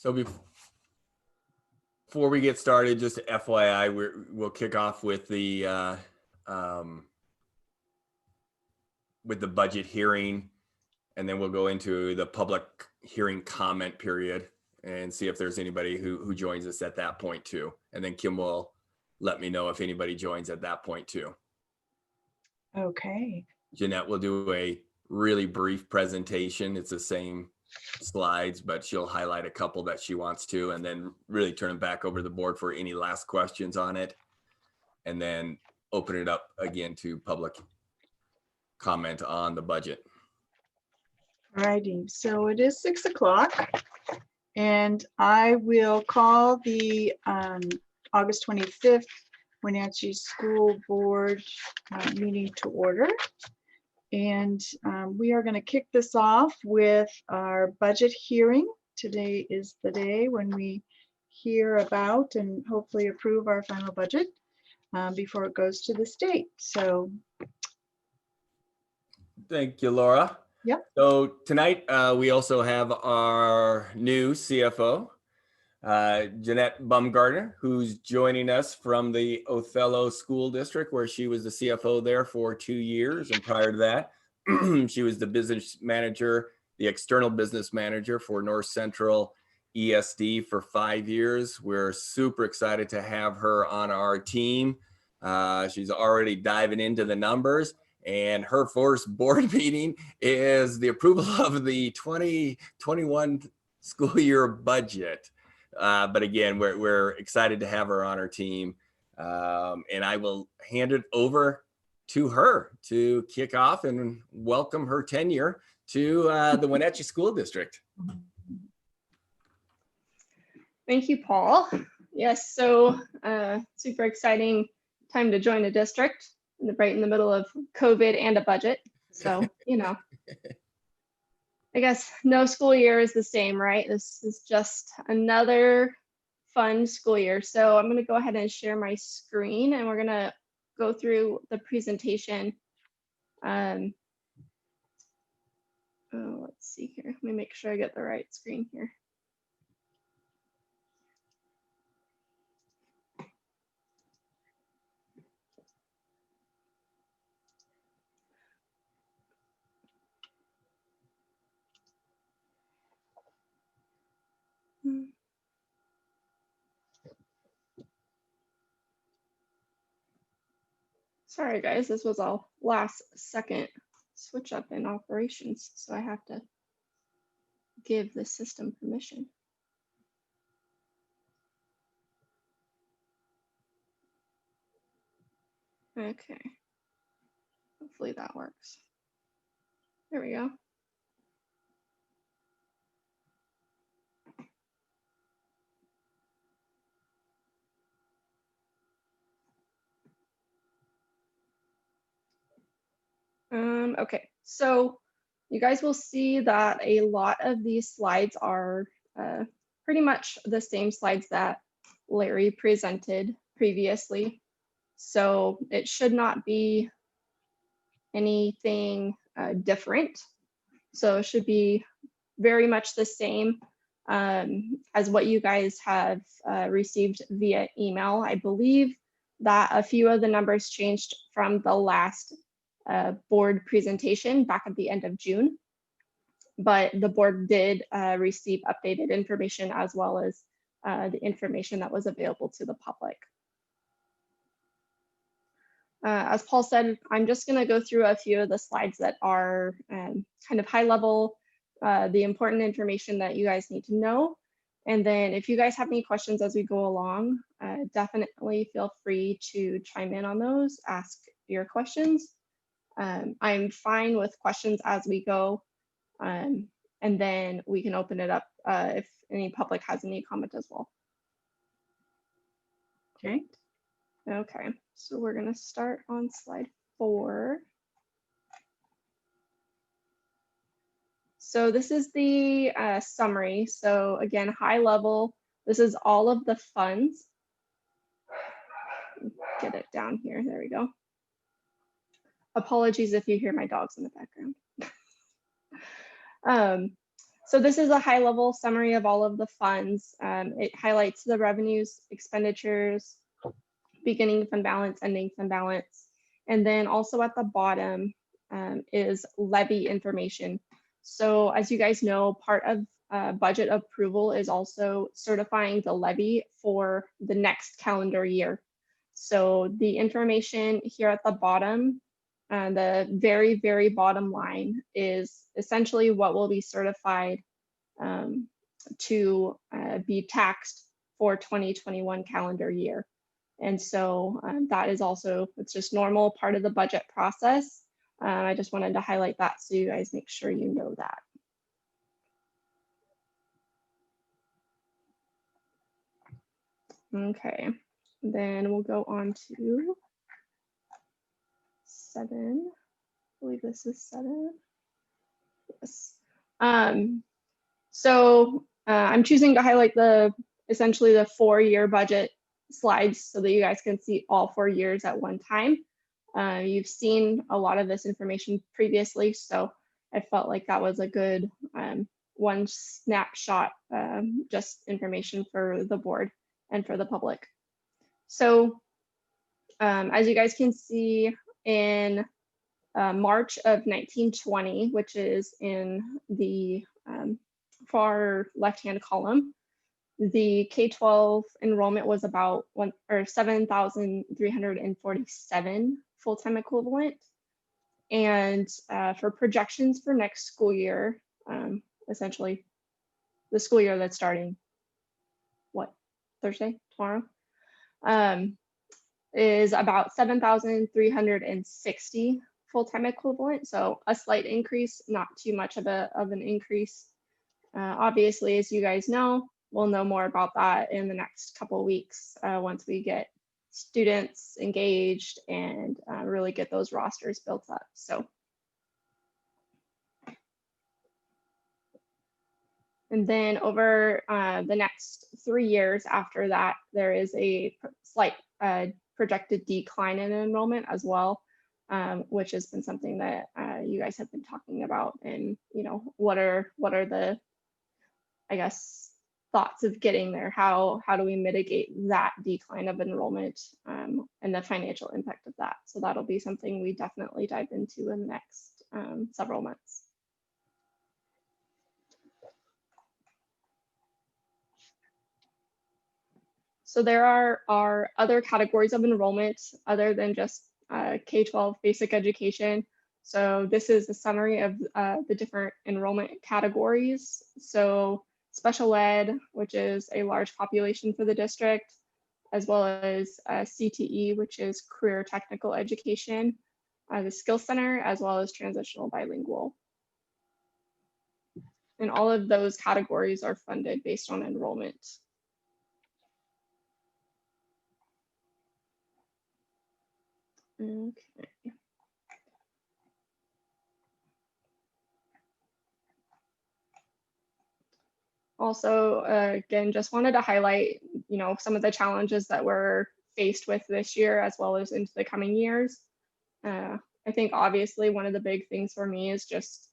So before we get started, just FYI, we'll kick off with the budget hearing, and then we'll go into the public hearing comment period and see if there's anybody who joins us at that point too. And then Kim will let me know if anybody joins at that point too. Okay. Jeanette will do a really brief presentation. It's the same slides, but she'll highlight a couple that she wants to, and then really turn it back over to the board for any last questions on it, and then open it up again to public comment on the budget. Alrighty, so it is 6 o'clock, and I will call the August 25th Wenatchee School Board meeting to order. And we are going to kick this off with our budget hearing. Today is the day when we hear about and hopefully approve our final budget before it goes to the state. So thank you, Laura. Yep. So tonight we also have our new CFO, Jeanette Bumgardner, who's joining us from the Othello School District, where she was the CFO there for 2 years. And prior to that, she was the business manager, the external business manager for North Central ESD for 5 years. We're super excited to have her on our team. She's already diving into the numbers, and her first board meeting is the approval of the 2021 school year budget. But again, we're excited to have her on our team. And I will hand it over to her to kick off and welcome her tenure to the Wenatchee School District. Thank you, Paul. Yes, so super exciting time to join a district right in the middle of COVID and a budget. So, you know, I guess no school year is the same, right? This is just another fun school year. So I'm going to go ahead and share my screen, and we're going to go through the presentation. Let's see here. Let me make sure I get the right screen here. Sorry guys, this was a last second switch up in operations, so I have to give the system permission. Okay, hopefully that works. There we go. Okay, so you guys will see that a lot of these slides are pretty much the same slides that Larry presented previously. So it should not be anything different. So it should be very much the same as what you guys have received via email. I believe that a few of the numbers changed from the last board presentation back at the end of June, but the board did receive updated information as well as the information that was available to the public. As Paul said, I'm just going to go through a few of the slides that are kind of high level, the important information that you guys need to know. And then if you guys have any questions as we go along, definitely feel free to chime in on those, ask your questions. I'm fine with questions as we go, and then we can open it up if any public has any comment as well. okay. Okay, so we're going to start on slide 4. So this is the summary. So again, high level, this is all of the funds. Get it down here. There we go. Apologies if you hear my dogs in the background. So this is a high level summary of all of the funds. It highlights the revenues, expenditures, beginning fund balance, ending fund balance. And then also at the bottom is levy information. So as you guys know, part of budget approval is also certifying the levy for the next calendar year. So the information here at the bottom, the very, very bottom line is essentially what will be certified to be taxed for 2021 calendar year. And so that is also, it's just normal part of the budget process. I just wanted to highlight that so you guys make sure you know that. Okay, then we'll go on to 7. I believe this is 7. Yes. So I'm choosing to highlight essentially the 4-year budget slides so that you guys can see all 4 years at one time. You've seen a lot of this information previously, so I felt like that was a good one snapshot, just information for the board and for the public. So as you guys can see in March of 1920, which is in the far left-hand column, the K-12 enrollment was about 7,347 full-time equivalent. And for projections for next school year, essentially the school year that's starting, Thursday, tomorrow, is about 7,360 full-time equivalent. So a slight increase, not too much of an increase. Obviously, as you guys know, we'll know more about that in the next couple of weeks once we get students engaged and really get those rosters built up. So, and then over the next 3 years after that, there is a slight projected decline in enrollment as well, which has been something that you guys have been talking about. And what are the, I guess, thoughts of getting there? How do we mitigate that decline of enrollment and the financial impact of that? So that'll be something we definitely dive into in the next several months. So there are other categories of enrollment other than just K-12 basic education. So this is a summary of the different enrollment categories. So special ed, which is a large population for the district, as well as CTE, which is career technical education, the skill center, as well as transitional bilingual. And all of those categories are funded based on enrollment. Okay. Also, again, just wanted to highlight, some of the challenges that we're faced with this year, as well as into the coming years. I think obviously one of the big things for me is just,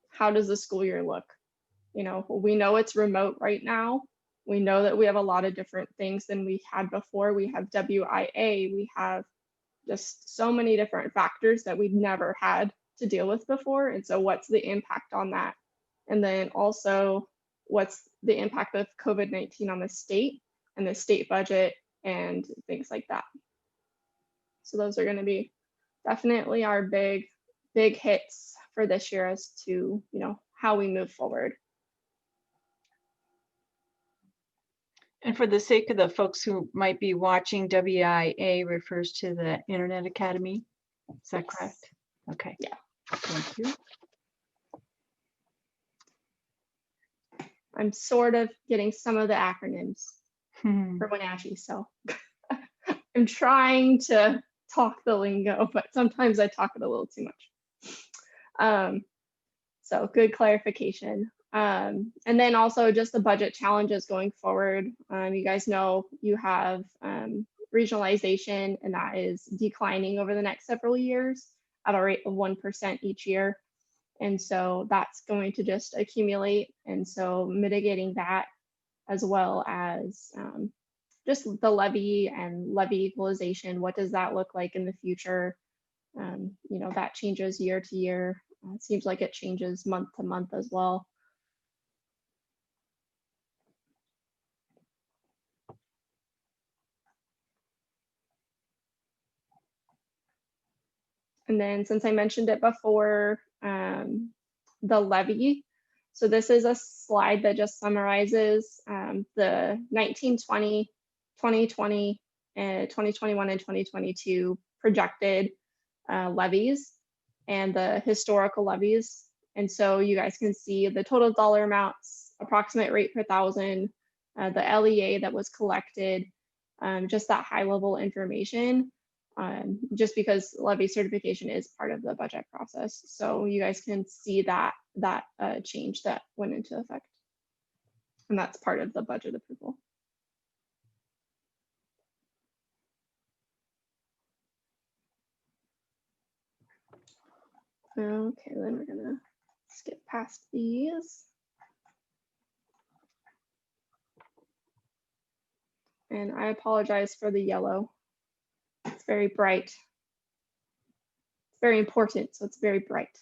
how does the school year look? We know it's remote right now. We know that we have a lot of different things than we had before. We have WIA, we have just so many different factors that we've never had to deal with before. And so what's the impact on that? And then also, what's the impact of COVID-19 on the state and the state budget and things like that? So those are going to be definitely our big hits for this year as to, how we move forward. And for the sake of the folks who might be watching, WIA refers to the Internet Academy. Is that correct? Okay. Yeah. Thank you. I'm sort of getting some of the acronyms for Wenatchee, so I'm trying to talk the lingo, but sometimes I talk it a little too much. So good clarification. And then also just the budget challenges going forward. You guys know you have regionalization, and that is declining over the next several years at a rate of 1% each year. And so that's going to just accumulate. And so mitigating that, as well as just the levy and levy equalization. What does that look like in the future? That changes year to year. It seems like it changes month to month as well. And then, since I mentioned it before, the levy. So this is a slide that just summarizes the 1920, 2020, and 2021 and 2022 projected levies and the historical levies. And so you guys can see the total dollar amounts, approximate rate per thousand, the LEA that was collected, just that high level information. Just because levy certification is part of the budget process. So you guys can see that change that went into effect. And that's part of the budget approval. Okay, then we're gonna skip past these. And I apologize for the yellow. It's very bright. It's very important, so it's very bright.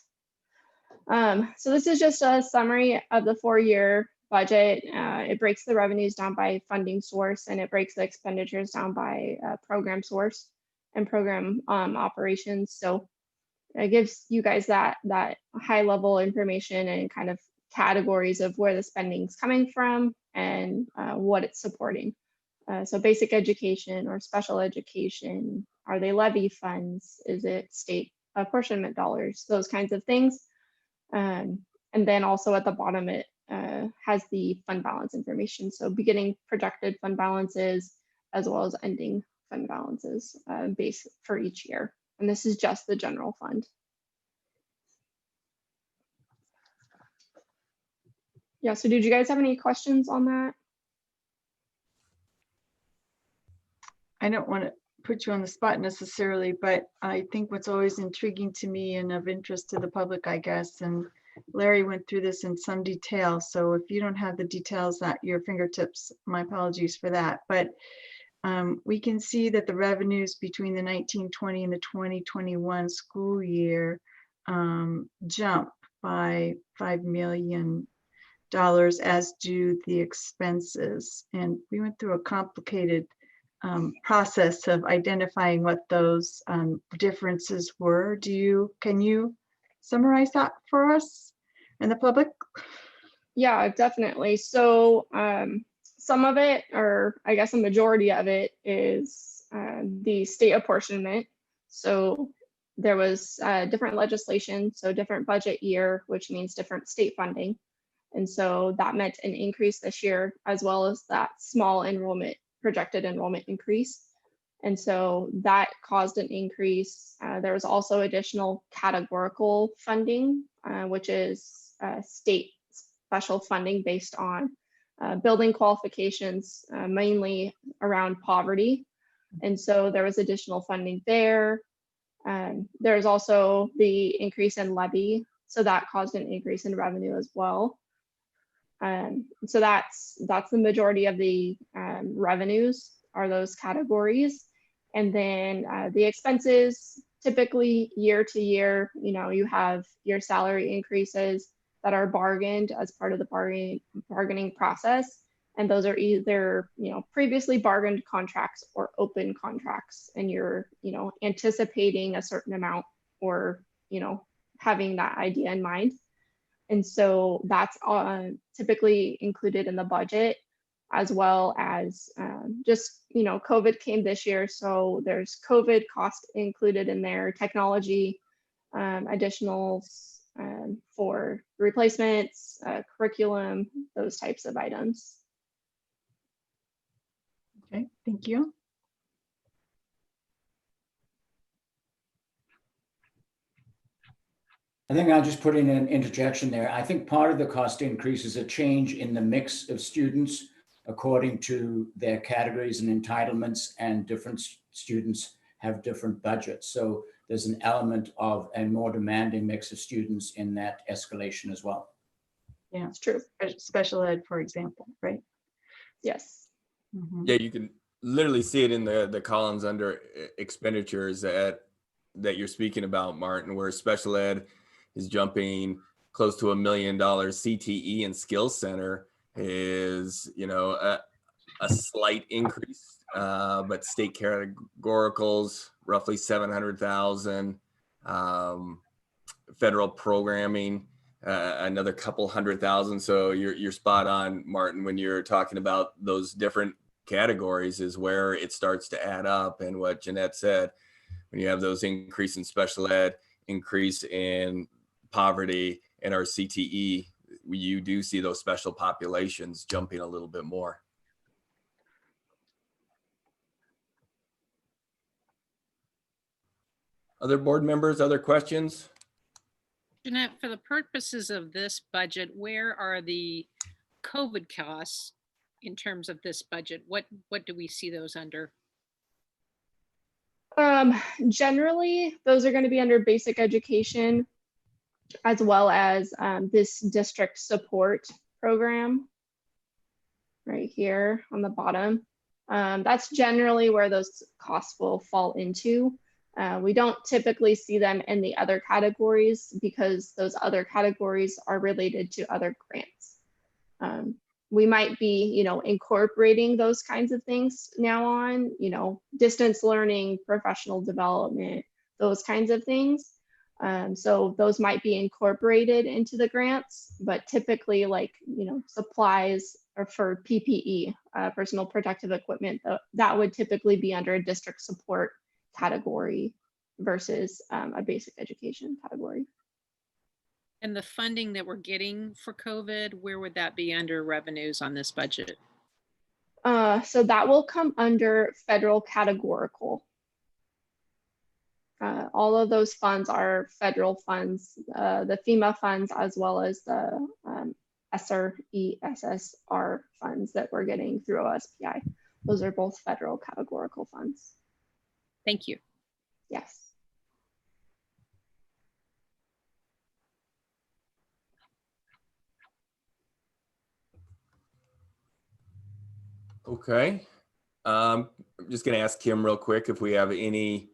So this is just a summary of the 4-year budget. It breaks the revenues down by funding source, and it breaks the expenditures down by program source and program operations. So it gives you guys that high level information and kind of categories of where the spending's coming from and what it's supporting. So basic education or special education, are they levy funds? Is it state apportionment dollars? Those kinds of things. And then also at the bottom, it has the fund balance information. So beginning projected fund balances, as well as ending fund balances base for each year. And this is just the general fund. Yeah, so did you guys have any questions on that? I don't want to put you on the spot necessarily, but I think what's always intriguing to me and of interest to the public, I guess, and Larry went through this in some detail. So if you don't have the details at your fingertips, my apologies for that. But we can see that the revenues between the 1920 and the 2021 school year jump by $5 million, as do the expenses. And we went through a complicated process of identifying what those differences were. Can you summarize that for us and the public? Yeah, definitely. So some of it, or I guess a majority of it, is the state apportionment. So there was different legislation, so different budget year, which means different state funding. And so that meant an increase this year, as well as that small projected enrollment increase. And so that caused an increase. There was also additional categorical funding, which is state special funding based on building qualifications, mainly around poverty. And so there was additional funding there. There's also the increase in levy. So that caused an increase in revenue as well. So that's the majority of the revenues are those categories. And then the expenses, typically year to year, you have your salary increases that are bargained as part of the bargaining process. And those are either, previously bargained contracts or open contracts. And you're, anticipating a certain amount or, having that idea in mind. And so that's typically included in the budget, as well as just, COVID came this year. So there's COVID cost included in there, technology, additionals for replacements, curriculum, those types of items. Okay, thank you. I think I'll just put in an interjection there. I think part of the cost increase is a change in the mix of students according to their categories and entitlements, and different students have different budgets. So there's an element of a more demanding mix of students in that escalation as well. Yeah, It's true. special ed, for example, right? Yes. Mhm. Yeah, you can literally see it in the columns under expenditures that you're speaking about, Martin, where special ed is jumping close to $1 million. CTE and Skills Center is, a slight increase, but state categoricals roughly 700,000. Federal programming, another couple 100,000. So you're spot on, Martin, when you're talking about those different categories is where it starts to add up. And what Jeanette said, when you have those increase in special ed, increase in poverty, and our CTE, you do see those special populations jumping a little bit more. Other board members, other questions? Jeanette, for the purposes of this budget, where are the COVID costs in terms of this budget? What do we see those under? Generally, those are going to be under basic education, as well as this district support program right here on the bottom. That's generally where those costs will fall into. We don't typically see them in the other categories because those other categories are related to other grants. We might be, incorporating those kinds of things now on, distance learning, professional development, those kinds of things. So those might be incorporated into the grants, but typically supplies or for PPE, personal protective equipment, that would typically be under a district support category versus a basic education category. And the funding that we're getting for COVID, where would that be under revenues on this budget? So that will come under federal categorical. All of those funds are federal funds, the FEMA funds, as well as the ESSR funds that we're getting through OSPI. Those are both federal categorical funds. Thank you. Yes. Okay. I'm just going to ask Kim real quick if we have any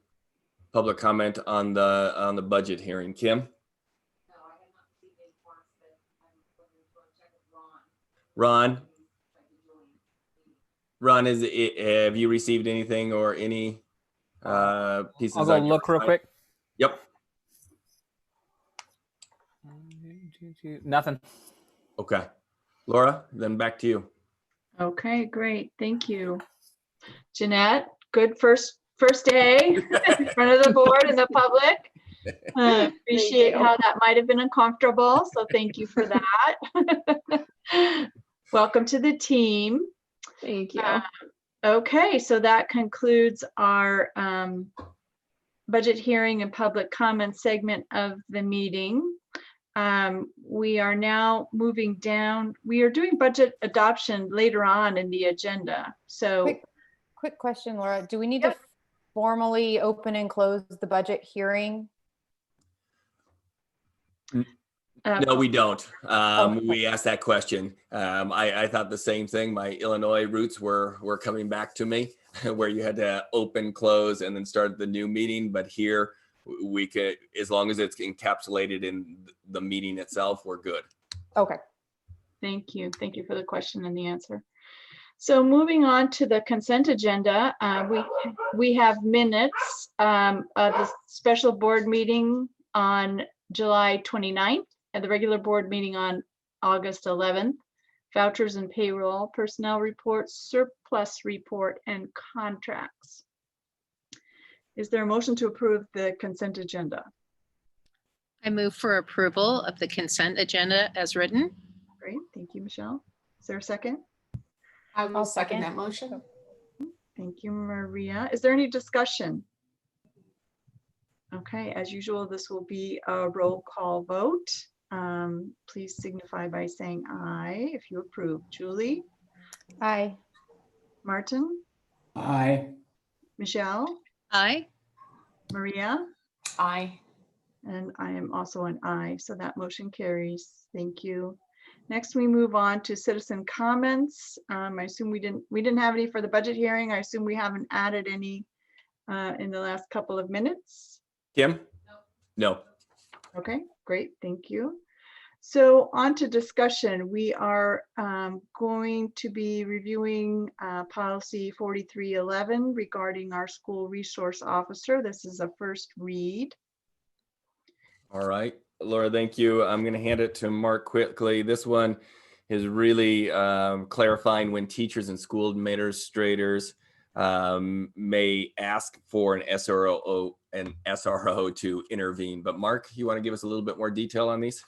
public comment on the budget hearing. Kim? Ron, have you received anything or any pieces? I'll go look real quick. Yep. Nothing. Okay. Laura, then back to you. Okay, great. Thank you. Jeanette, good first day in front of the board and the public. Appreciate you. how that might have been uncomfortable. So thank you for that. Welcome to the team. Thank you. Okay, so that concludes our budget hearing and public comment segment of the meeting. We are now moving down. We are doing budget adoption later on in the agenda. So quick question, Laura. Do we need to formally open and close the budget hearing? No, we don't. Okay. We asked that question. I thought the same thing. My Illinois roots were coming back to me, where you had to open, close, and then start the new meeting. But here, we could, as long as it's encapsulated in the meeting itself, we're good. Okay. thank you. Thank you for the question and the answer. So moving on to the consent agenda, we have minutes of the special board meeting on July 29th and the regular board meeting on August 11th, vouchers and payroll, personnel reports, surplus report, and contracts. Is there a motion to approve the consent agenda? I move for approval of the consent agenda as written. Great, thank you, Michelle. Is there a second? I will I'll second second. that motion. Thank you, Maria. Is there any discussion? Okay, as usual, this will be a roll call vote. Please signify by saying aye if you approve. Julie, Aye. Martin, Aye. Michelle, Aye. Maria, Aye. And I am also an aye, so that motion carries. Thank you. Next, we move on to citizen comments. I assume we didn't have any for the budget hearing. I assume we haven't added any in the last couple of minutes. Kim? No. Okay, great, thank you. So on to discussion. We are going to be reviewing policy 4311 regarding our school resource officer. This is a first read. All right, Laura, thank you. I'm going to hand it to Mark quickly. This one is really clarifying when teachers and school administrators may ask for an SRO to intervene. But Mark, you want to give us a little bit more detail on these?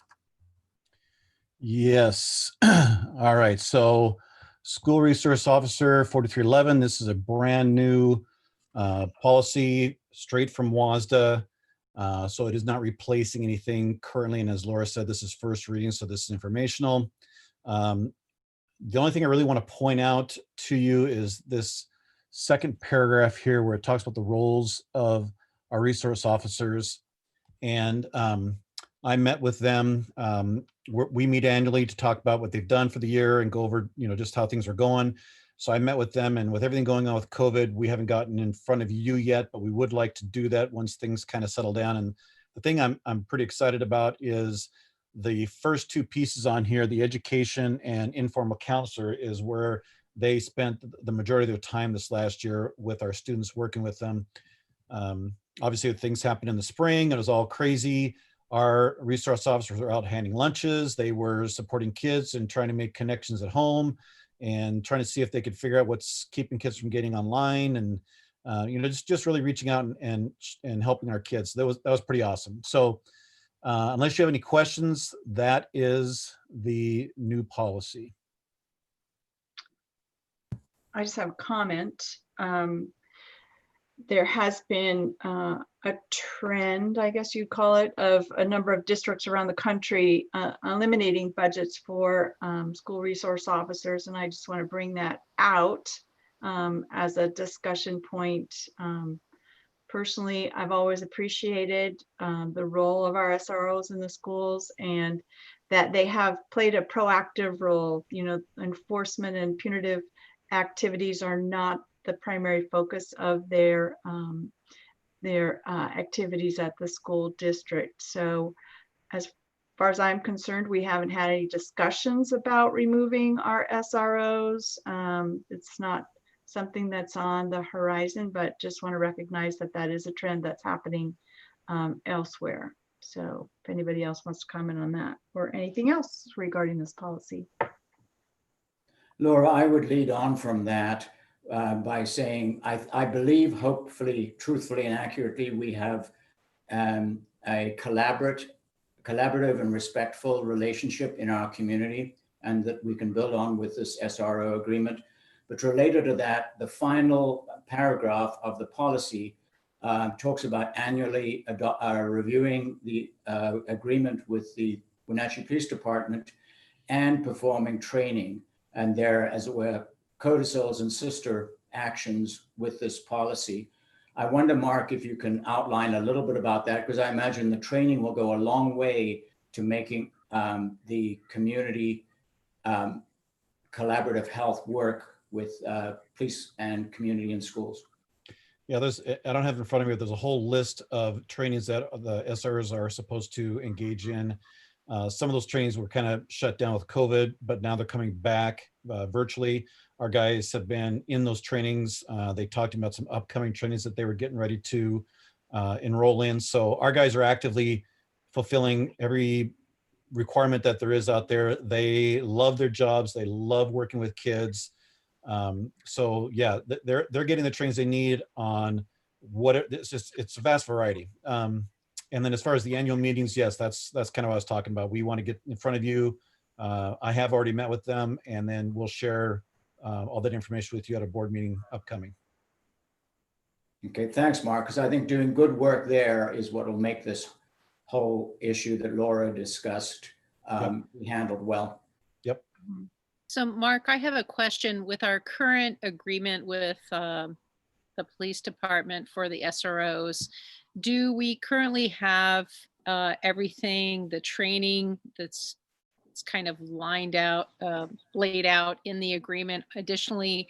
Yes. All right. So school resource officer 4311, this is a brand new policy straight from WSD. So it is not replacing anything currently. And as Laura said, this is first reading, so this is informational. The only thing I really want to point out to you is this second paragraph here where it talks about the roles of our resource officers. And I met with them. We meet annually to talk about what they've done for the year and go over, just how things are going. So I met with them, and with everything going on with COVID, we haven't gotten in front of you yet, but we would like to do that once things kind of settle down. And the thing I'm pretty excited about is the first two pieces on here, the education and informal counselor, is where they spent the majority of their time this last year with our students, working with them. Obviously, things happened in the spring. It was all crazy. Our resource officers were out handing lunches. They were supporting kids and trying to make connections at home and trying to see if they could figure out what's keeping kids from getting online, and just really reaching out and helping our kids. That was pretty awesome. So unless you have any questions, that is the new policy. I just have a comment. There has been a trend, I guess you'd call it, of a number of districts around the country eliminating budgets for school resource officers. And I just want to bring that out as a discussion point. Personally, I've always appreciated the role of our SROs in the schools, and that they have played a proactive role. Enforcement and punitive activities are not the primary focus of their activities at the school district. So as far as I'm concerned, we haven't had any discussions about removing our SROs. It's not something that's on the horizon, but just want to recognize that that is a trend that's happening elsewhere. So if anybody else wants to comment on that or anything else regarding this policy. Laura, I would lead on from that by saying, I believe, hopefully, truthfully and accurately, we have a collaborative and respectful relationship in our community, and that we can build on with this SRO agreement. But related to that, the final paragraph of the policy talks about annually reviewing the agreement with the Wenatchee Police Department and performing training. And there, as it were, codicils and sister actions with this policy. I wonder, Mark, if you can outline a little bit about that, because I imagine the training will go a long way to making the community collaborative health work with police and community and schools. Yeah, I don't have it in front of me, but there's a whole list of trainings that the SRs are supposed to engage in. Some of those trainings were kind of shut down with COVID, but now they're coming back virtually. Our guys have been in those trainings. They talked about some upcoming trainings that they were getting ready to enroll in. So our guys are actively fulfilling every requirement that there is out there. They love their jobs. They love working with kids. So yeah, they're getting the trainings they need on it's a vast variety. And then as far as the annual meetings, yes, that's kind of what I was talking about. We want to get in front of you. I have already met with them, and then we'll share all that information with you at a board meeting upcoming. Okay, thanks, Mark, because I think doing good work there is what will make this whole issue that Laura discussed be handled well. Yep. So Mark, I have a question. With our current agreement with the police department for the SROs, do we currently have everything, the training that's it's kind of laid out in the agreement? Additionally,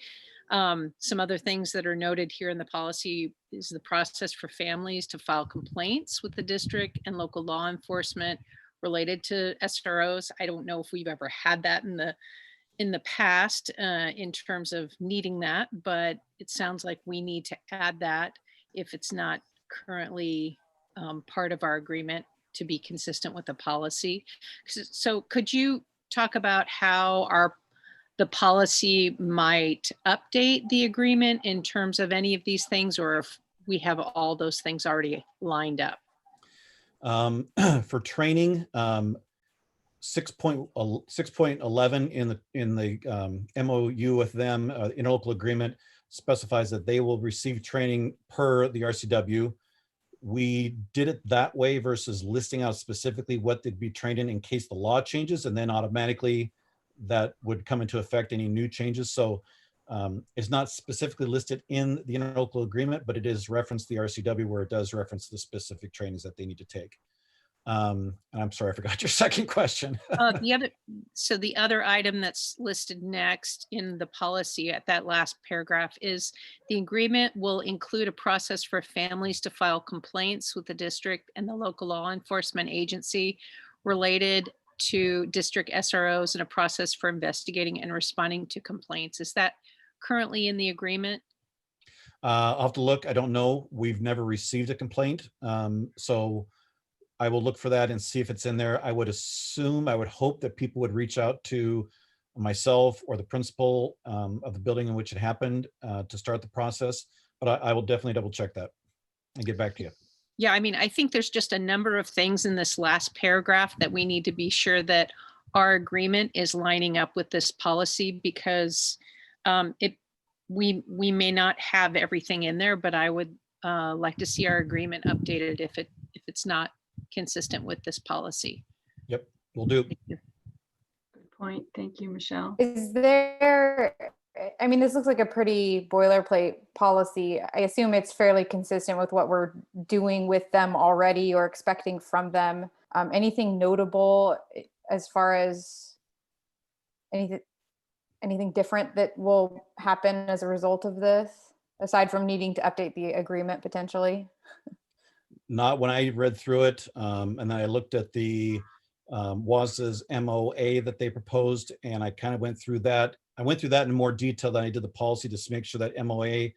some other things that are noted here in the policy is the process for families to file complaints with the district and local law enforcement related to SROs. I don't know if we've ever had that in the past in terms of needing that, but it sounds like we need to add that if it's not currently part of our agreement to be consistent with the policy. So could you talk about how the policy might update the agreement in terms of any of these things, or if we have all those things already lined up? For training, 6.11 in the MOU with them, interlocal agreement, specifies that they will receive training per the RCW. We did it that way versus listing out specifically what they'd be trained in case the law changes, and then automatically that would come into effect any new changes. So it's not specifically listed in the interlocal agreement, but it is referenced the RCW where it does reference the specific trainings that they need to take. And I'm sorry, I forgot your second question. The other item that's listed next in the policy at that last paragraph is the agreement will include a process for families to file complaints with the district and the local law enforcement agency related to district SROs and a process for investigating and responding to complaints. Is that currently in the agreement? I'll have to look. I don't know. We've never received a complaint. So I will look for that and see if it's in there. I would hope that people would reach out to myself or the principal of the building in which it happened to start the process. But I will definitely double check that and get back to you. Yeah, I mean, I think there's just a number of things in this last paragraph that we need to be sure that our agreement is lining up with this policy, because we may not have everything in there, but I would like to see our agreement updated if it's not consistent with this policy. Yep, we'll do. Good point. Thank you, Michelle. Is there, I mean, this looks like a pretty boilerplate policy. I assume it's fairly consistent with what we're doing with them already or expecting from them. Anything notable as far as anything different that will happen as a result of this, aside from needing to update the agreement potentially? Not when I read through it, and then I looked at the WASDA's MOA that they proposed, and I kind of went through that. I went through that in more detail than I did the policy, just to make sure that MOA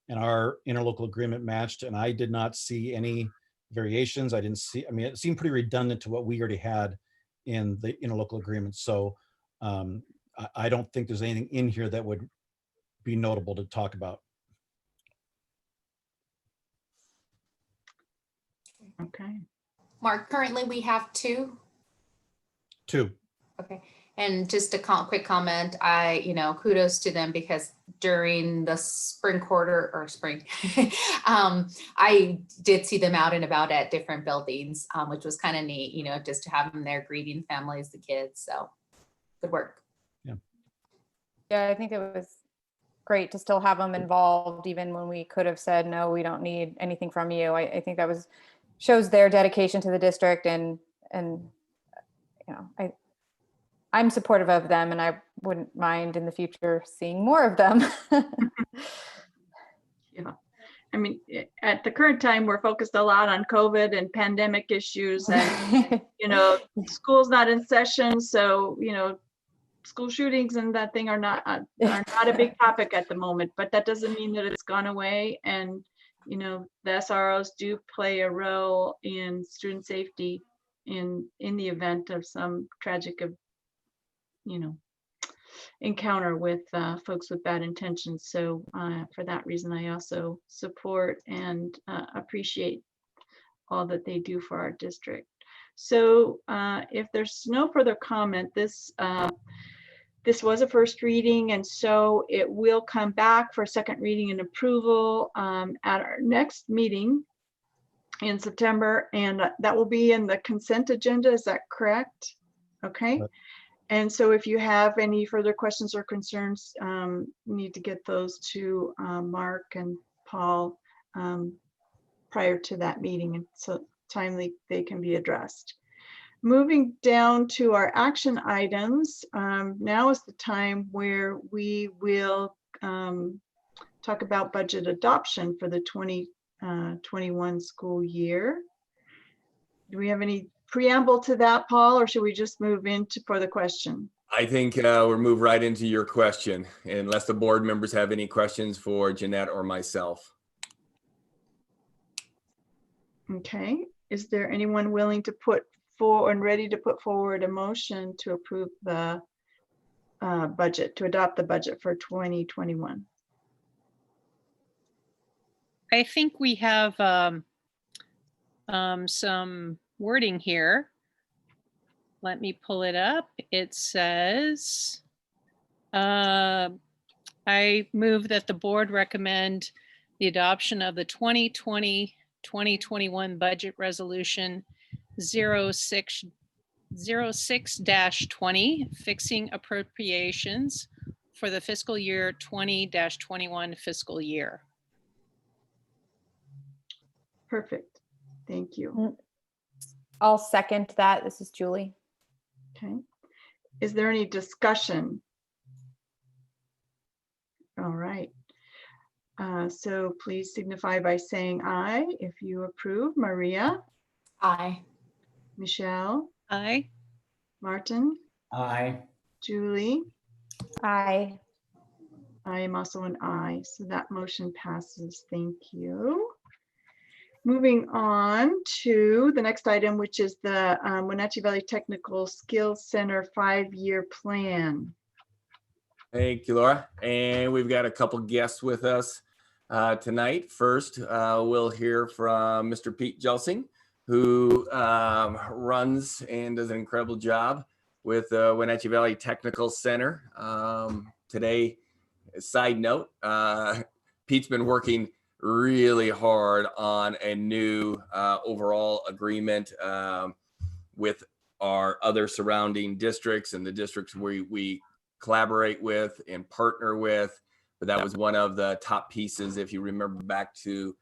and our interlocal agreement matched, and I did not see any variations. I mean, it seemed pretty redundant to what we already had in the interlocal agreement. So I don't think there's anything in here that would be notable to talk about. Okay. Mark, currently we have two. Okay. And just a quick comment, kudos to them, because during the spring quarter I did see them out and about at different buildings, which was kind of neat, just to have them there greeting families, the kids. So good work. Yeah, I think it was great to still have them involved, even when we could have said, no, we don't need anything from you. I think that shows their dedication to the district, and I'm supportive of them, and I wouldn't mind in the future seeing more of them. Yeah. I mean, at the current time, we're focused a lot on COVID and pandemic issues, and, school's not in session. So, school shootings and that thing are not a big topic at the moment, but that doesn't mean that it's gone away. And, the SROs do play a role in student safety in the event of some tragic encounter with folks with bad intentions. So for that reason, I also support and appreciate all that they do for our district. So if there's no further comment, this was a first reading, and so it will come back for second reading and approval at our next meeting in September, and that will be in the consent agenda. Is that correct? Okay. And so if you have any further questions or concerns, you need to get those to Mark and Paul prior to that meeting, and so timely they can be addressed. Moving down to our action items, now is the time where we will talk about budget adoption for the 2021 school year. Do we have any preamble to that, Paul, or should we just move into for the question? I think we'll move right into your question, unless the board members have any questions for Jeanette or myself. Okay, is there anyone willing to put forward and ready to put forward a motion to approve the budget, to adopt the budget for 2021? I think we have some wording here. Let me pull it up. It says, I move that the board recommend the adoption of the 2020-2021 budget resolution 06-20, fixing appropriations for the fiscal year 20-21 fiscal year. Perfect, thank you. I'll second that. This is Julie. Okay, is there any discussion? All right, so please signify by saying aye if you approve. Maria, Aye. Michelle, Aye. Martin, Aye. Julie. Aye. I am also an aye, so that motion passes. Thank you. Moving on to the next item, which is the Wenatchee Valley Technical Skills Center 5-year plan. Thank you, Laura. And we've got a couple guests with us tonight. First, we'll hear from Mr. Pete Jelsing, who runs and does an incredible job with Wenatchee Valley Technical Center. Today, side note, Pete's been working really hard on a new overall agreement with our other surrounding districts and the districts we collaborate with and partner with. But that was one of the top pieces, if you remember back to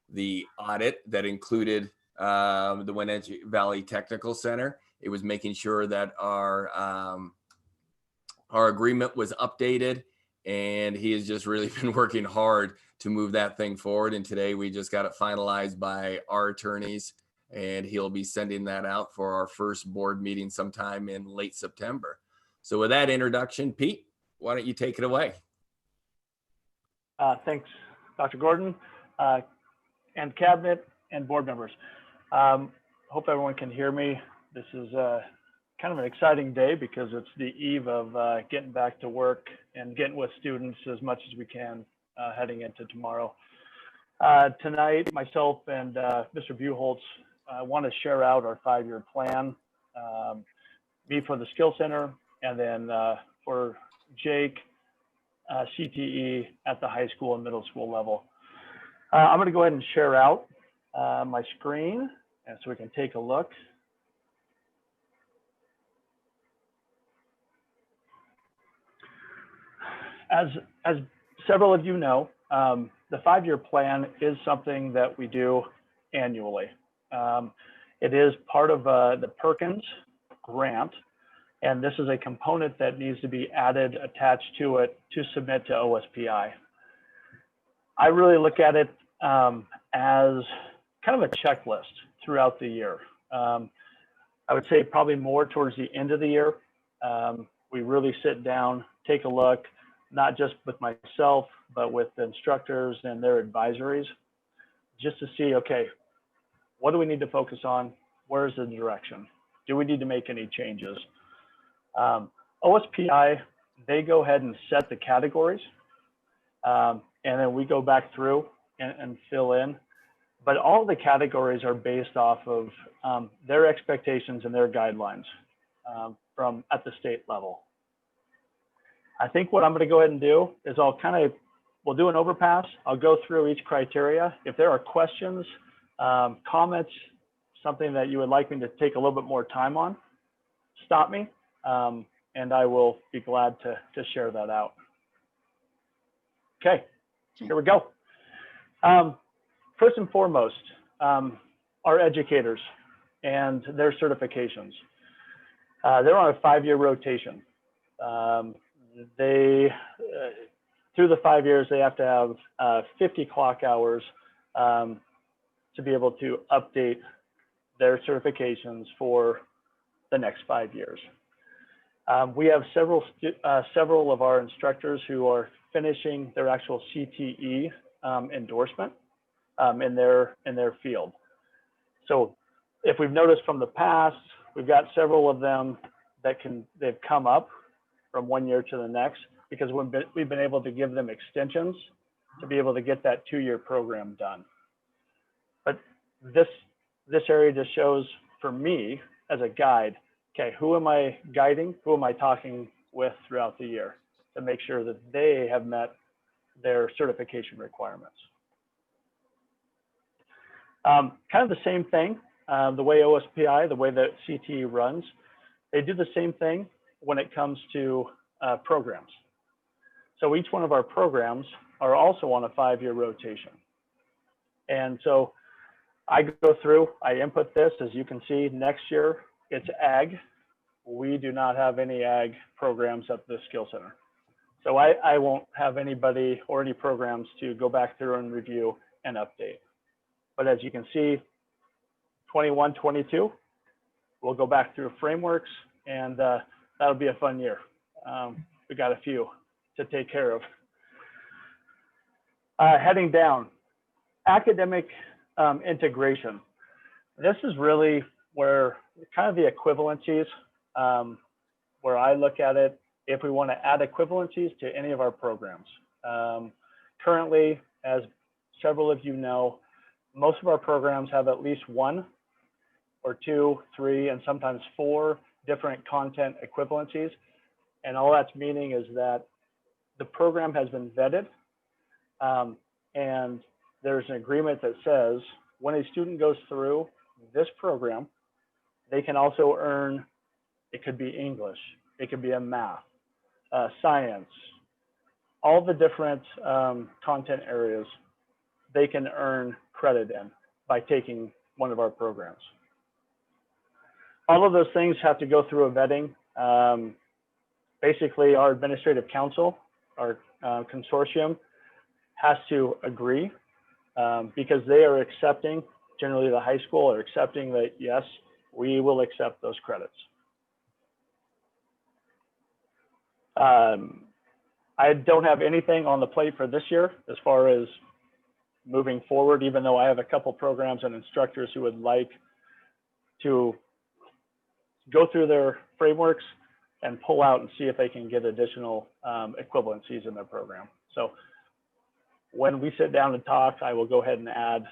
the audit that included the Wenatchee Valley Technical Center. It was making sure that our agreement was updated, and he has just really been working hard to move that thing forward. And today we just got it finalized by our attorneys, and he'll be sending that out for our first board meeting sometime in late September. So with that introduction, Pete, why don't you take it away? Thanks, Dr. Gordon, and cabinet and board members. Hope everyone can hear me. This is kind of an exciting day because it's the eve of getting back to work and getting with students as much as we can heading into tomorrow. Tonight, myself and Mr. Buchholz want to share out our 5-year plan, me for the Skill Center, and then for Jake, CTE at the high school and middle school level. I'm going to go ahead and share out my screen, and so we can take a look. As several of you know, the 5-year plan is something that we do annually. It is part of the Perkins Grant, and this is a component that needs to be added, attached to it to submit to OSPI. I really look at it as kind of a checklist throughout the year. I would say probably more towards the end of the year. We really sit down, take a look, not just with myself, but with the instructors and their advisories, just to see, okay, what do we need to focus on? Where's the direction? Do we need to make any changes? OSPI, they go ahead and set the categories, and then we go back through and fill in. But all the categories are based off of their expectations and their guidelines from at the state level. I think what I'm going to go ahead and do is we'll do an overpass. I'll go through each criteria. If there are questions, comments, something that you would like me to take a little bit more time on, stop me, and I will be glad to share that out. Okay, here we go. first and foremost, our educators and their certifications. They're on a 5-year rotation. Through the 5 years, they have to have 50 clock hours to be able to update their certifications for the next 5 years. We have several of our instructors who are finishing their actual CTE endorsement in their field. So if we've noticed from the past, we've got several of them that they've come up from 1 year to the next because we've been able to give them extensions to be able to get that 2-year program done. But this area just shows for me as a guide, okay, who am I guiding? Who am I talking with throughout the year to make sure that they have met their certification requirements? Kind of the same thing, the way OSPI, the way that CTE runs, they do the same thing when it comes to programs. So each one of our programs are also on a 5-year rotation. And so I go through, I input this, as you can see, next year it's ag. We do not have any ag programs at the Skill Center. So I won't have anybody or any programs to go back through and review and update. But as you can see, 21, 22, we'll go back through frameworks, and that'll be a fun year. We got a few to take care of. Heading down, academic integration. This is really where kind of the equivalencies, where I look at it, if we want to add equivalencies to any of our programs. Currently, as several of you know, most of our programs have at least 1 or 2, 3, and sometimes 4 different content equivalencies. And all that's meaning is that the program has been vetted, and there's an agreement that says when a student goes through this program, they can also earn, it could be English, it could be a math, science, all the different content areas they can earn credit in by taking one of our programs. All of those things have to go through a vetting. Basically, our administrative council, our consortium, has to agree because they are accepting, generally the high school are accepting that, yes, we will accept those credits. I don't have anything on the plate for this year as far as moving forward, even though I have a couple programs and instructors who would like to go through their frameworks and pull out and see if they can get additional equivalencies in their program. So when we sit down and talk, I will go ahead and add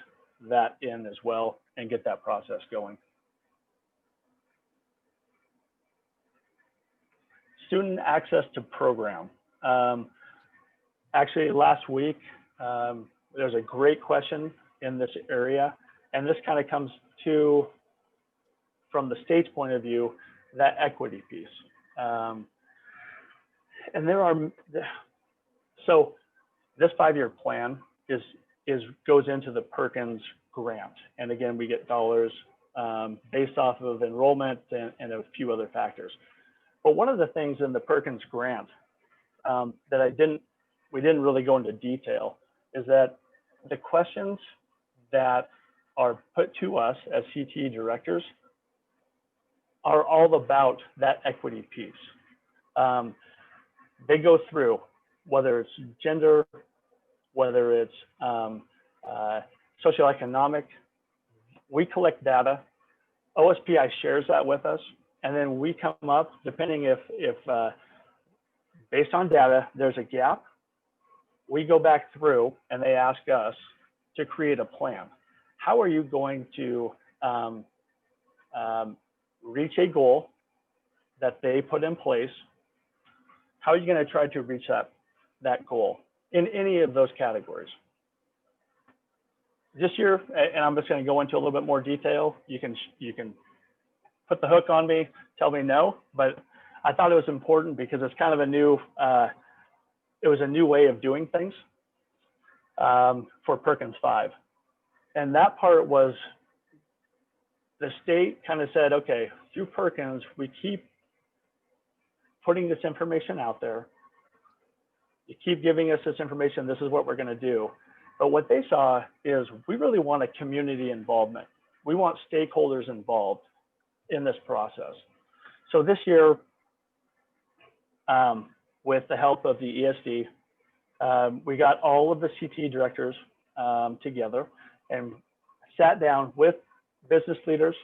that in as well and get that process going. Student access to program. Actually, last week, there's a great question in this area, and this kind of comes to, from the state's point of view, that equity piece. And there are, so this 5-year plan goes into the Perkins Grant. And again, we get dollars based off of enrollment and a few other factors. But one of the things in the Perkins Grant that we didn't really go into detail is that the questions that are put to us as CTE directors are all about that equity piece. They go through whether it's gender, whether it's socioeconomic. We collect data. OSPI shares that with us, and then we come up, depending if based on data, there's a gap, we go back through and they ask us to create a plan. How are you going to reach a goal that they put in place? How are you going to try to reach that goal in any of those categories? This year, and I'm just going to go into a little bit more detail, you can put the hook on me, tell me no, but I thought it was important because it's kind of a new, it was a new way of doing things for Perkins 5. And that part was the state kind of said, okay, through Perkins, we keep putting this information out there. You keep giving us this information, this is what we're going to do. But what they saw is we really want a community involvement. We want stakeholders involved in this process. So this year, with the help of the ESD, we got all of the CT directors together and sat down with business leaders,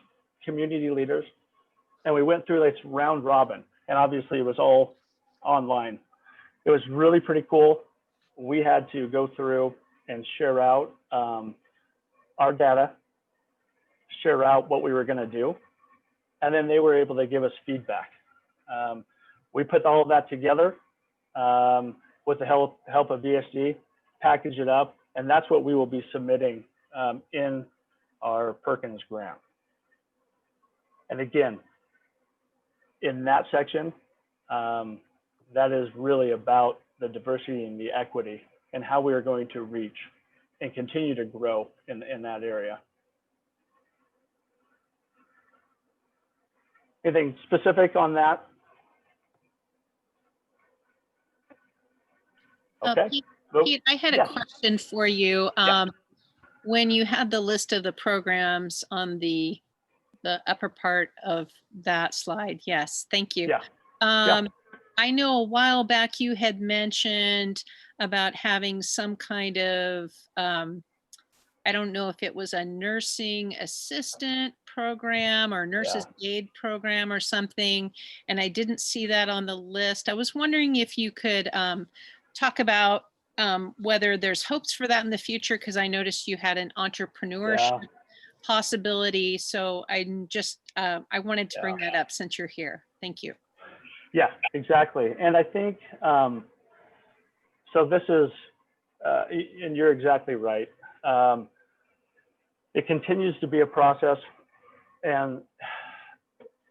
community leaders, and we went through this round robin. And obviously it was all online. It was really pretty cool. We had to go through and share out our data, share out what we were going to do, and then they were able to give us feedback. We put all of that together with the help of VSD, package it up, and that's what we will be submitting in our Perkins grant. And again, in that section, that is really about the diversity and the equity and how we are going to reach and continue to grow in that area. Anything specific on that? Okay. Pete, I had a question for you. When you had the list of the programs on the upper part of that slide, yes, thank you. I know a while back you had mentioned about having some kind of, I don't know if it was a nursing assistant program or nurses aid program or something, and I didn't see that on the list. I was wondering if you could talk about whether there's hopes for that in the future, because I noticed you had an entrepreneurship possibility. So I'm just, I wanted to bring that up since you're here. Thank you. Yeah, exactly. And I think, so this is, and you're exactly right. It continues to be a process, and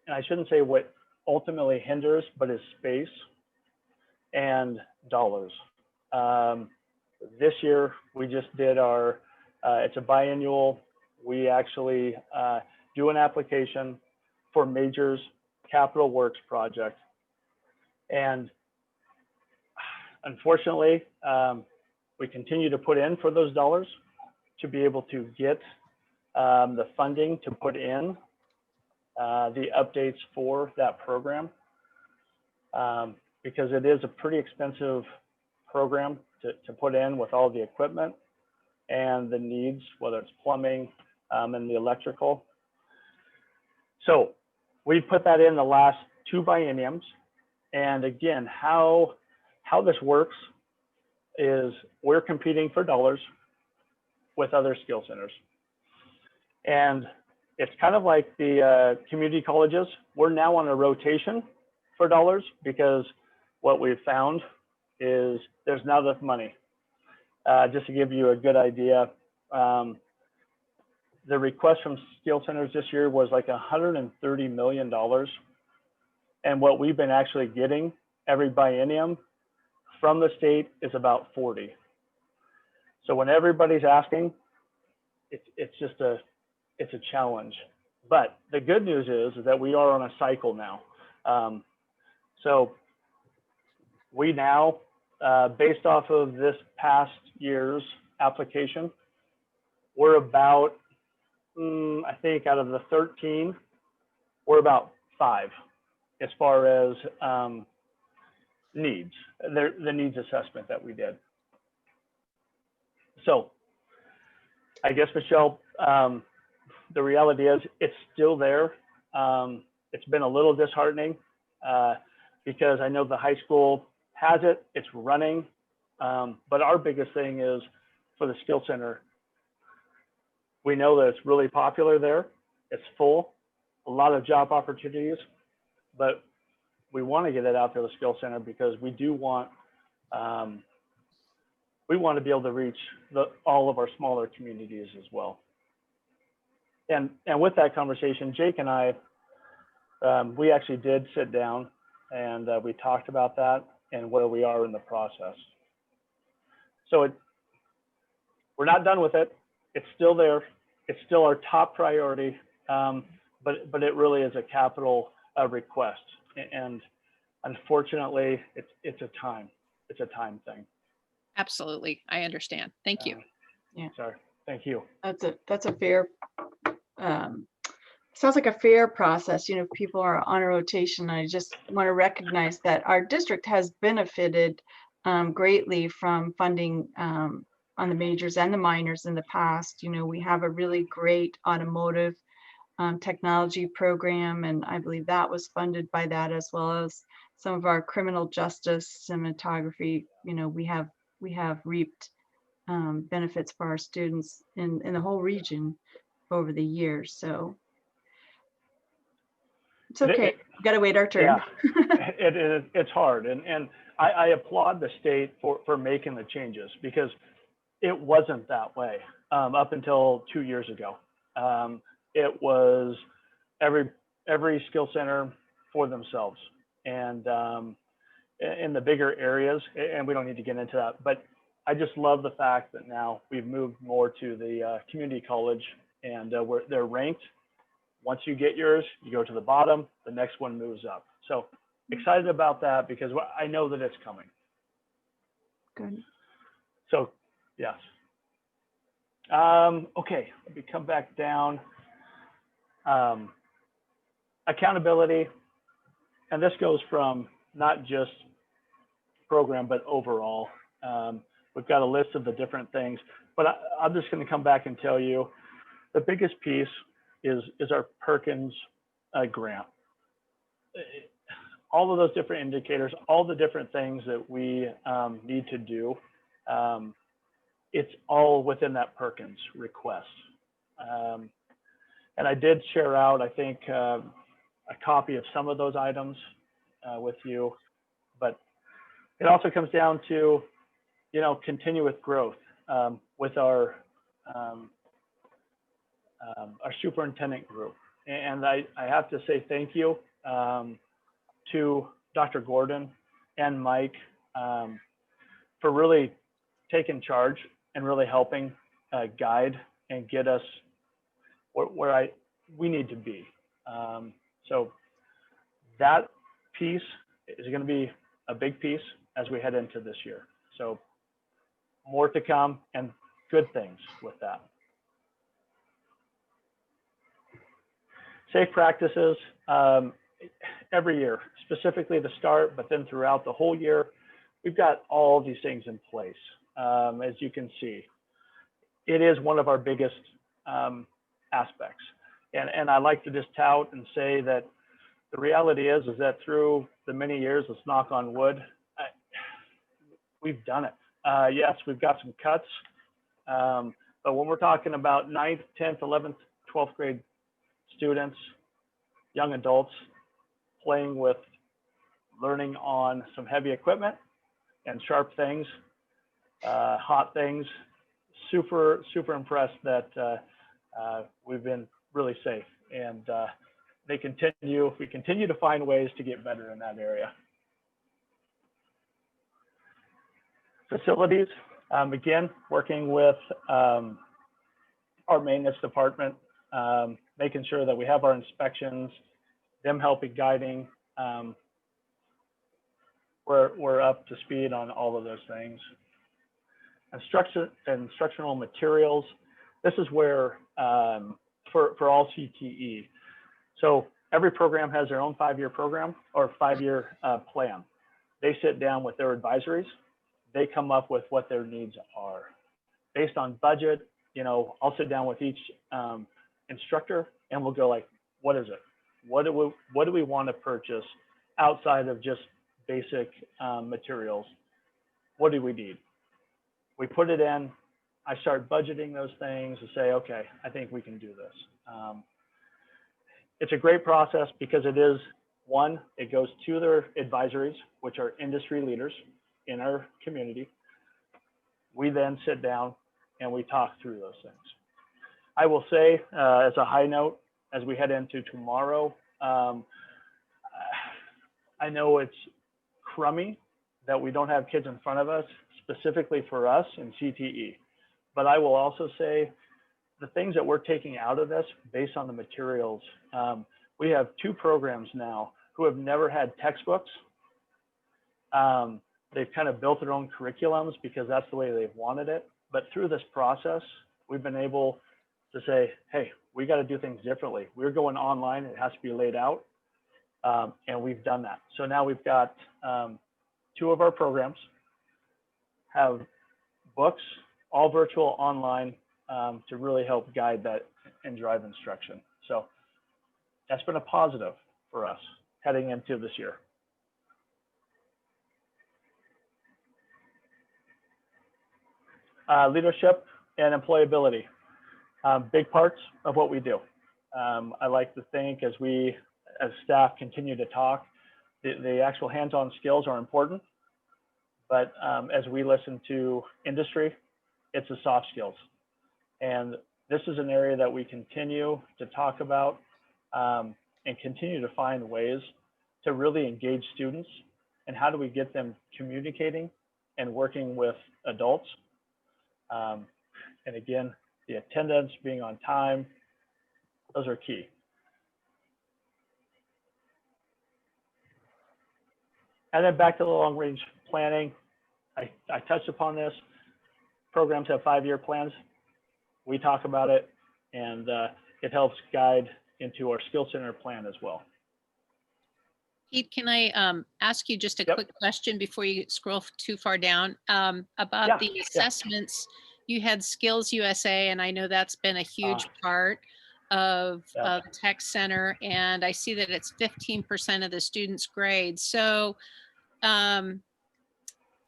I shouldn't say what ultimately hinders, but is space and dollars. This year, we just did our, it's a biannual, we actually do an application for Majors Capital Works project. And unfortunately, we continue to put in for those dollars to be able to get the funding to put in the updates for that program, because it is a pretty expensive program to put in with all the equipment and the needs, whether it's plumbing and the electrical. So we put that in the last 2 bienniums. And again, how this works is we're competing for dollars with other skill centers. And it's kind of like the community colleges. We're now on a rotation for dollars because what we've found is there's not enough money. Just to give you a good idea, the request from skill centers this year was like $130 million. And what we've been actually getting every biennium from the state is about 40. So when everybody's asking, it's just a challenge. But the good news is that we are on a cycle now. So we now, based off of this past year's application, we're about, I think out of the 13, we're about 5 as far as needs, the needs assessment that we did. So I guess, Michelle, the reality is it's still there. It's been a little disheartening because I know the high school has it, it's running. But our biggest thing is for the skill center, we know that it's really popular there. It's full, a lot of job opportunities, but we want to get it out to the skill center because we do want, we want to be able to reach all of our smaller communities as well. And with that conversation, Jake and I, we actually did sit down and we talked about that and where we are in the process. So we're not done with it. it's still there. It's still our top priority, but it really is a capital request. And unfortunately, it's a time thing. Absolutely. I understand. Thank you. Sorry. Thank you. That's a fair, sounds like a fair process. You know, people are on a rotation. I just want to recognize that our district has benefited greatly from funding on the majors and the minors in the past. You know, we have a really great automotive technology program, and I believe that was funded by that, as well as some of our criminal justice cinematography. You know, we have reaped benefits for our students in the whole region over the years. So it's okay. We've got to wait our turn. Yeah, it's hard. And I applaud the state for making the changes, because it wasn't that way up until 2 years ago. It was every skill center for themselves, and in the bigger areas, and we don't need to get into that, but I just love the fact that now we've moved more to the community college, and they're ranked. Once you get yours, you go to the bottom, the next one moves up. So excited about that, because I know that it's coming. Good. So yes. Okay, let me come back down. Accountability, and this goes from not just program, but overall. We've got a list of the different things, but I'm just going to come back and tell you the biggest piece is our Perkins Grant. All of those different indicators, all the different things that we need to do, it's all within that Perkins request. And I did share out, I think, a copy of some of those items with you, but it also comes down to, you know, continuous growth with our superintendent group. And I have to say thank you to Dr. Gordon and Mike for really taking charge and really helping guide and get us where we need to be. So that piece is going to be a big piece as we head into this year. So more to come, and good things with that. Safe practices every year, specifically the start, but then throughout the whole year, we've got all these things in place. As you can see, it is one of our biggest aspects. And I like to just tout and say that the reality is that through the many years, let's knock on wood, we've done it. Yes, we've got some cuts, but when we're talking about 9th, 10th, 11th, 12th grade students, young adults playing with, learning on some heavy equipment and sharp things, hot things, super impressed that we've been really safe, and we continue to find ways to get better in that area. Facilities, again, working with our maintenance department, making sure that we have our inspections, them helping guiding. We're up to speed on all of those things. Instructional materials. This is where for all CTE. So every program has their own 5-year program or 5-year plan. They sit down with their advisories. They come up with what their needs are. Based on budget, you know, I'll sit down with each instructor and we'll go like, what is it? What do we want to purchase outside of just basic materials? What do we need? We put it in. I start budgeting those things to say, okay, I think we can do this. It's a great process because it is, one, it goes to their advisories, which are industry leaders in our community. We then sit down and we talk through those things. I will say, as a high note, as we head into tomorrow, I know it's crummy that we don't have kids in front of us, specifically for us in CTE. But I will also say the things that we're taking out of this based on the materials, we have 2 programs now who have never had textbooks. They've kind of built their own curriculums because that's the way they've wanted it. But through this process, we've been able to say, hey, we got to do things differently. We're going online. It has to be laid out. And we've done that. So now we've got 2 of our programs have books, all virtual online, to really help guide that and drive instruction. So that's been a positive for us heading into this year. Leadership and employability, big parts of what we do. I like to think as staff continue to talk, the actual hands-on skills are important, but as we listen to industry, it's the soft skills. And this is an area that we continue to talk about and continue to find ways to really engage students, and how do we get them communicating and working with adults. And again, the attendance, being on time, those are key. And then back to the long range planning. I touched upon this. Programs have 5-year plans. We talk about it, and it helps guide into our skill center plan as well. Pete, can I ask you just a quick question before you scroll too far down about the assessments? You had Skills USA, and I know that's been a huge part of Tech Center, and I see that it's 15% of the students' grades. So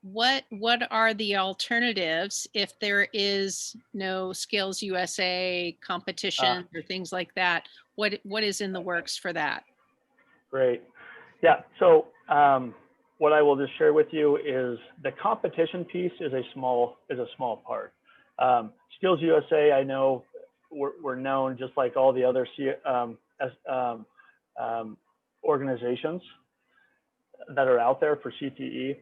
what are the alternatives if there is no Skills USA competition or things like that? What is in the works for that? Great. Yeah, so what I will just share with you is the competition piece is a small part. Skills USA, I know we're known just like all the other organizations that are out there for CTE.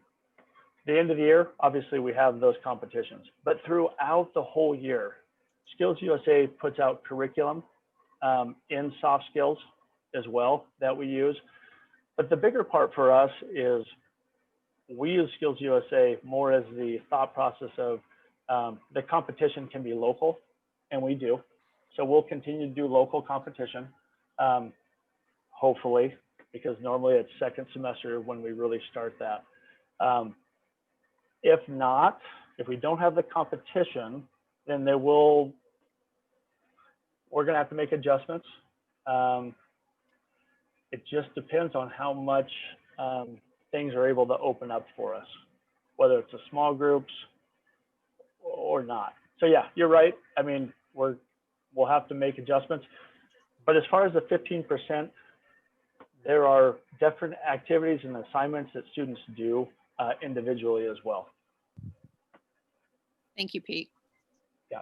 The end of the year, obviously we have those competitions, but throughout the whole year, Skills USA puts out curriculum in soft skills as well that we use. But the bigger part for us is we use Skills USA more as the thought process of the competition can be local, and we do. So we'll continue to do local competition, hopefully, because normally it's second semester when we really start that. If not, if we don't have the competition, then we're gonna have to make adjustments. It just depends on how much things are able to open up for us, whether it's a small groups or not. So yeah, you're right. I mean, we'll have to make adjustments. But as far as the 15%, there are different activities and assignments that students do individually as well. Thank you, Pete. Yeah.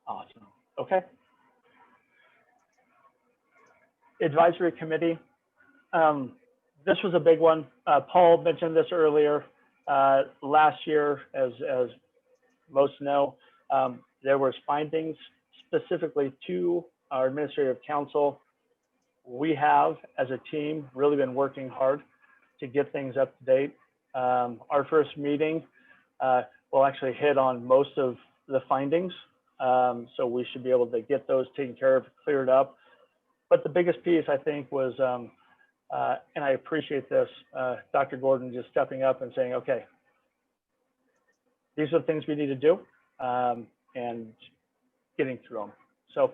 Awesome. Okay. Advisory committee. This was a big one. Paul mentioned this earlier. Last year, as most know, there was findings specifically to our administrative council. We have, as a team, really been working hard to get things up to date. Our first meeting will actually hit on most of the findings. So we should be able to get those taken care of, cleared up. But the biggest piece, I think, was, and I appreciate this, Dr. Gordon just stepping up and saying, okay, these are the things we need to do, and getting through them. So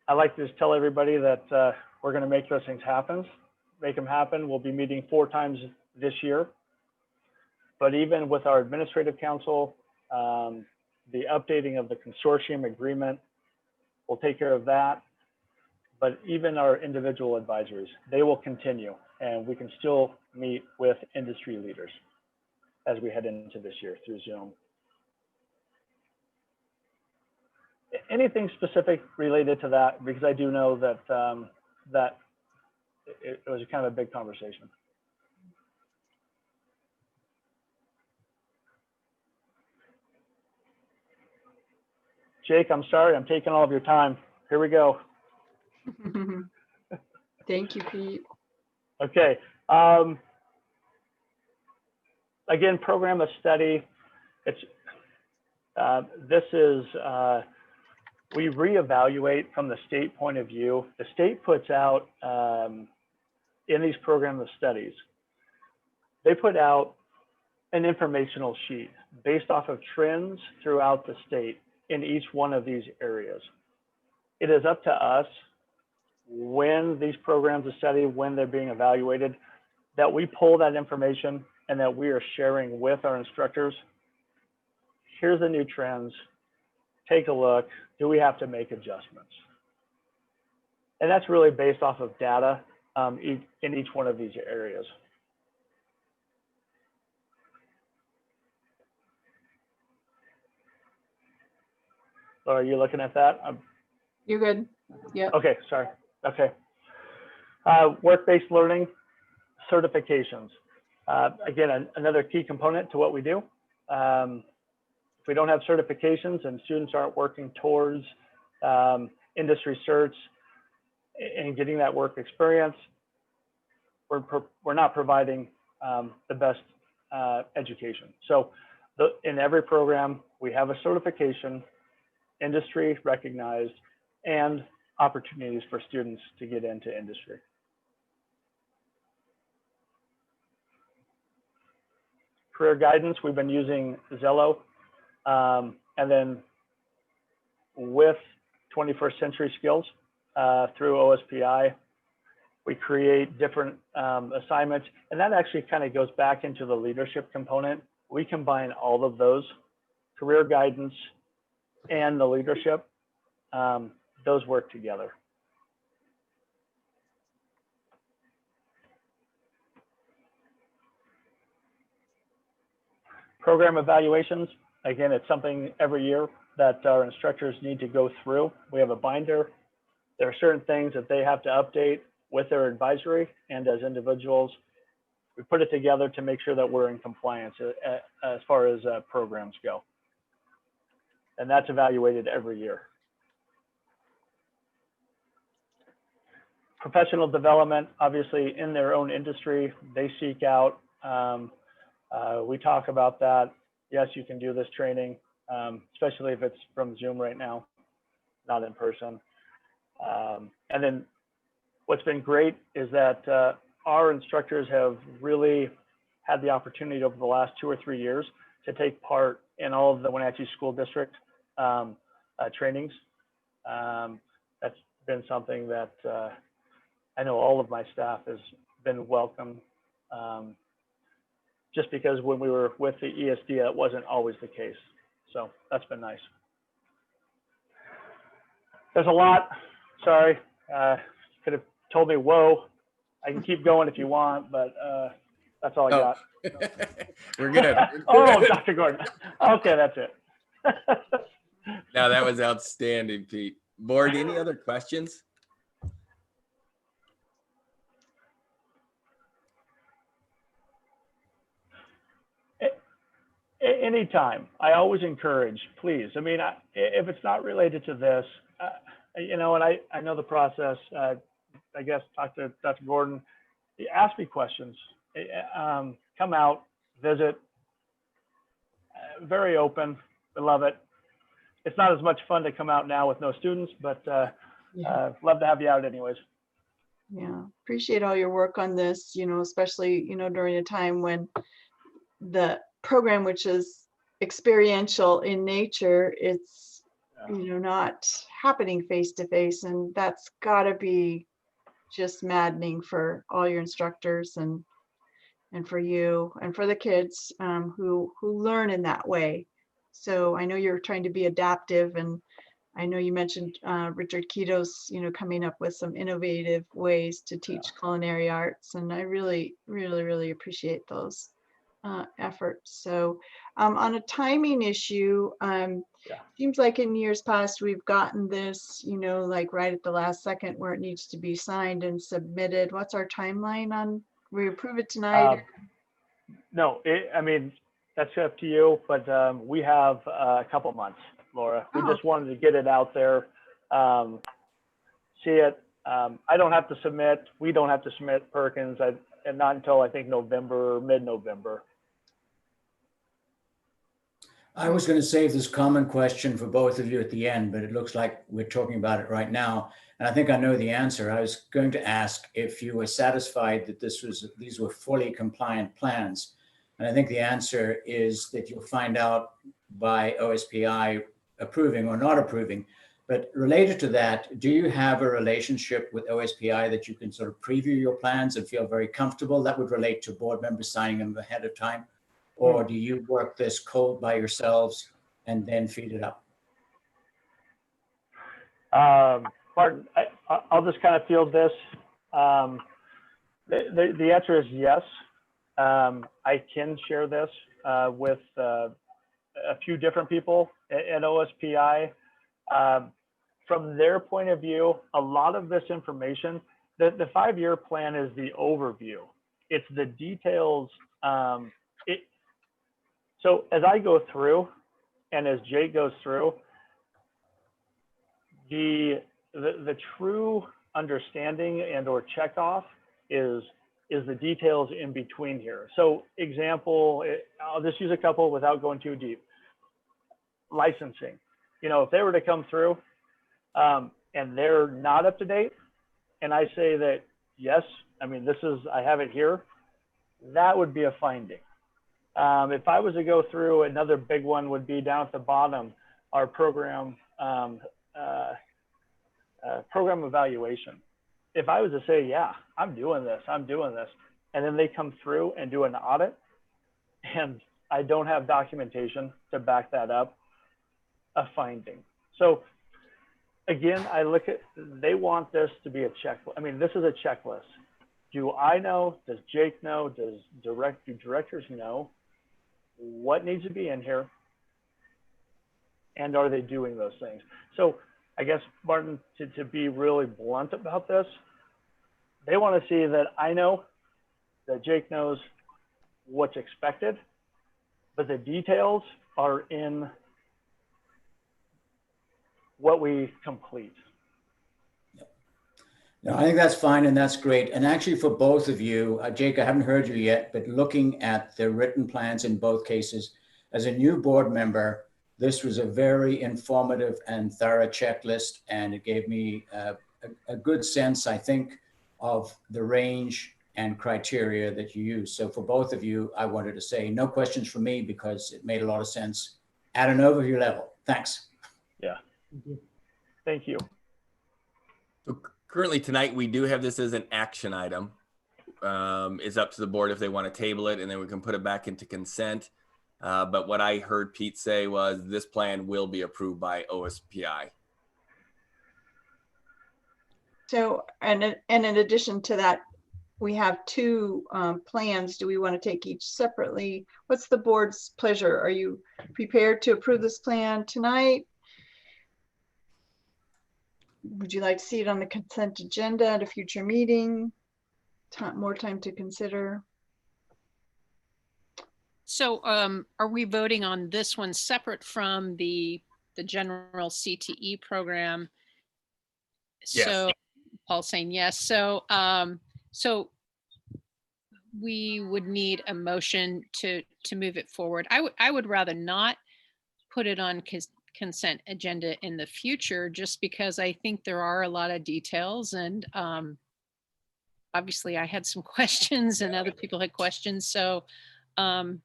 I like to just tell everybody that we're going to make those things happen, make them happen. We'll be meeting 4 times this year. But even with our administrative council, the updating of the consortium agreement, we'll take care of that. But even our individual advisories, they will continue, and we can still meet with industry leaders as we head into this year through Zoom. Anything specific related to that? Because I do know that that it was kind of a big conversation. Jake, I'm sorry, I'm taking all of your time. Here we go. Thank you, Pete. Okay. Again, program of study. It's we reevaluate from the state point of view. The state puts out in these program of studies, they put out an informational sheet based off of trends throughout the state in each one of these areas. It is up to us when these programs of study, when they're being evaluated, that we pull that information and that we are sharing with our instructors. Here's the new trends. Take a look. Do we have to make adjustments? And that's really based off of data in each one of these areas. Laura, are you looking at that? You're good. Yeah. Okay, sorry. Okay. Work-based learning certifications. Again, another key component to what we do. If we don't have certifications and students aren't working towards industry certs and getting that work experience, we're not providing the best education. So in every program, we have a certification, industry recognized, and opportunities for students to get into industry. Career guidance, we've been using Zello. And then with 21st Century Skills through OSPI, we create different assignments. And that actually kind of goes back into the leadership component. We combine all of those, career guidance and the leadership. Those work together. Program evaluations. Again, it's something every year that our instructors need to go through. We have a binder. There are certain things that they have to update with their advisory and as individuals. We put it together to make sure that we're in compliance as far as programs go. And that's evaluated every year. Professional development, obviously in their own industry, they seek out. We talk about that. Yes, you can do this training, especially if it's from Zoom right now, not in person. And then what's been great is that our instructors have really had the opportunity over the last 2 or 3 years to take part in all of the Wenatchee School District trainings. That's been something that I know all of my staff has been welcome. Just because when we were with the ESD, that wasn't always the case. So that's been nice. There's a lot, sorry. Could have told me, whoa, I can keep going if you want, but that's all I got. We're good. Oh, Dr. Gordon. Okay, that's it. Now that was outstanding, Pete. Board, any other questions? Anytime. I always encourage, please. I mean, if it's not related to this, you know, and I know the process. I guess talk to Dr. Gordon. Ask me questions. Come out, visit. Very open. I love it. It's not as much fun to come out now with no students, but love to have you out anyways. Yeah, appreciate all your work on this, you know, especially, you know, during a time when the program, which is experiential in nature, it's, you know, not happening face to face. And that's gotta be just maddening for all your instructors and for you and for the kids who learn in that way. So I know you're trying to be adaptive, and I know you mentioned Richard Keto's, you know, coming up with some innovative ways to teach culinary arts, and I really, really, really appreciate those efforts. So on a timing issue, seems like in years past we've gotten this, you know, like right at the last second where it needs to be signed and submitted. What's our timeline on? We approve it tonight? No, I mean, that's up to you, but we have a couple months. Laura. We Oh. just wanted to get it out there, see it. I don't have to submit, we don't have to submit Perkins, and not until I think November, mid-November. I was going to save this common question for both of you at the end, but it looks like we're talking about it right now. And I think I know the answer. I was going to ask if you were satisfied that these were fully compliant plans. And I think the answer is that you'll find out by OSPI approving or not approving. But related to that, do you have a relationship with OSPI that you can sort of preview your plans and feel very comfortable? That would relate to board members signing them ahead of time. Or do you work this cold by yourselves and then feed it up? Martin, I'll just kind of field this. The answer is yes. I can share this with a few different people at OSPI. From their point of view, a lot of this information, the 5-year plan is the overview. It's the details. So as I go through, and as Jake goes through, the true understanding and or checkoff is the details in between here. So example, I'll just use a couple without going too deep. Licensing, you know, if they were to come through and they're not up to date, and I say that, yes, I mean, I have it here, that would be a finding. If I was to go through, another big one would be down at the bottom, our program evaluation. If I was to say, yeah, I'm doing this, and then they come through and do an audit, and I don't have documentation to back that up, a finding. So again, I look at, they want this to be a checklist. I mean, this is a checklist. Do I know? Does Jake know? Do directors know what needs to be in here? And are they doing those things? So I guess, Martin, to be really blunt about this, they want to see that I know, that Jake knows what's expected, but the details are in what we complete. No, I think that's fine and that's great. And actually for both of you, Jake, I haven't heard you yet, but looking at the written plans in both cases, as a new board member, this was a very informative and thorough checklist, and it gave me a good sense, I think, of the range and criteria that you use. So for both of you, I wanted to say no questions from me because it made a lot of sense at an overview level. Thanks. Yeah. Thank you. So currently tonight, we do have this as an action item. It's up to the board if they want to table it, and then we can put it back into consent. But what I heard Pete say was this plan will be approved by OSPI. So, and in addition to that, we have two plans. Do we want to take each separately? What's the board's pleasure? Are you prepared to approve this plan tonight? Would you like to see it on the consent agenda at a future meeting? More time to consider. So are we voting on this one separate from the general CTE program? Yes. So Paul's saying yes. So so we would need a motion to move it forward. I would rather not put it on consent agenda in the future, just because I think there are a lot of details, and obviously I had some questions and other people had questions. So I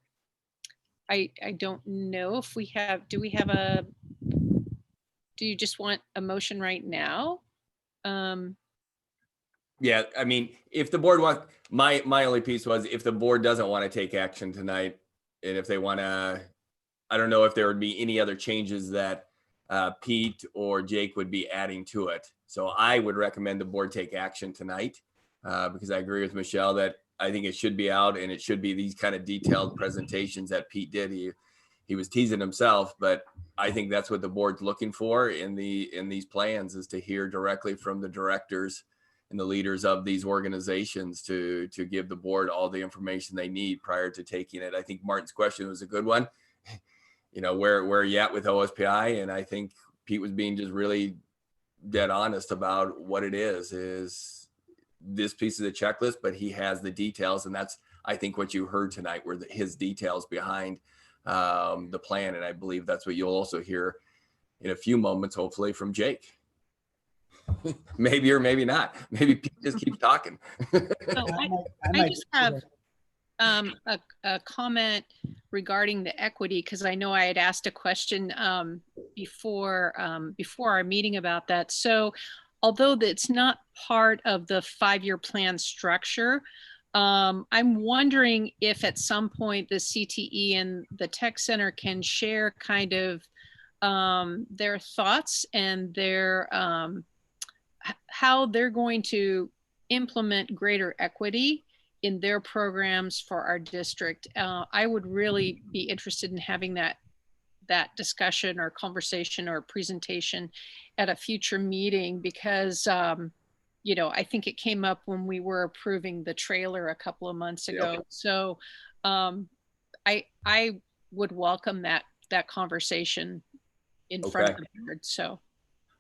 don't know if we have, do you just want a motion right now? Yeah, I mean, if the board wants, my only piece was if the board doesn't want to take action tonight, and if they want to, I don't know if there would be any other changes that Pete or Jake would be adding to it. So I would recommend the board take action tonight because I agree with Michelle that I think it should be out, and it should be these kind of detailed presentations that Pete did. He was teasing himself, but I think that's what the board's looking for in these plans, is to hear directly from the directors and the leaders of these organizations to give the board all the information they need prior to taking it. I think Martin's question was a good one. you know, where are you at with OSPI? And I think Pete was being just really dead honest about what it is this piece of the checklist, but he has the details. And that's, I think, what you heard tonight were his details behind the plan. And I believe that's what you'll also hear in a few moments, hopefully, from Jake. Maybe or maybe not. Maybe Pete just keeps talking. I just have a comment regarding the equity, because I know I had asked a question before our meeting about that. So although it's not part of the 5-year plan structure, I'm wondering if at some point the CTE and the Tech Center can share kind of their thoughts and their how they're going to implement greater equity in their programs for our district. I would really be interested in having that discussion or conversation or presentation at a future meeting, because you know, I think it came up when we were approving the trailer a couple of months ago. Yep. So I would welcome that conversation in front of the board. So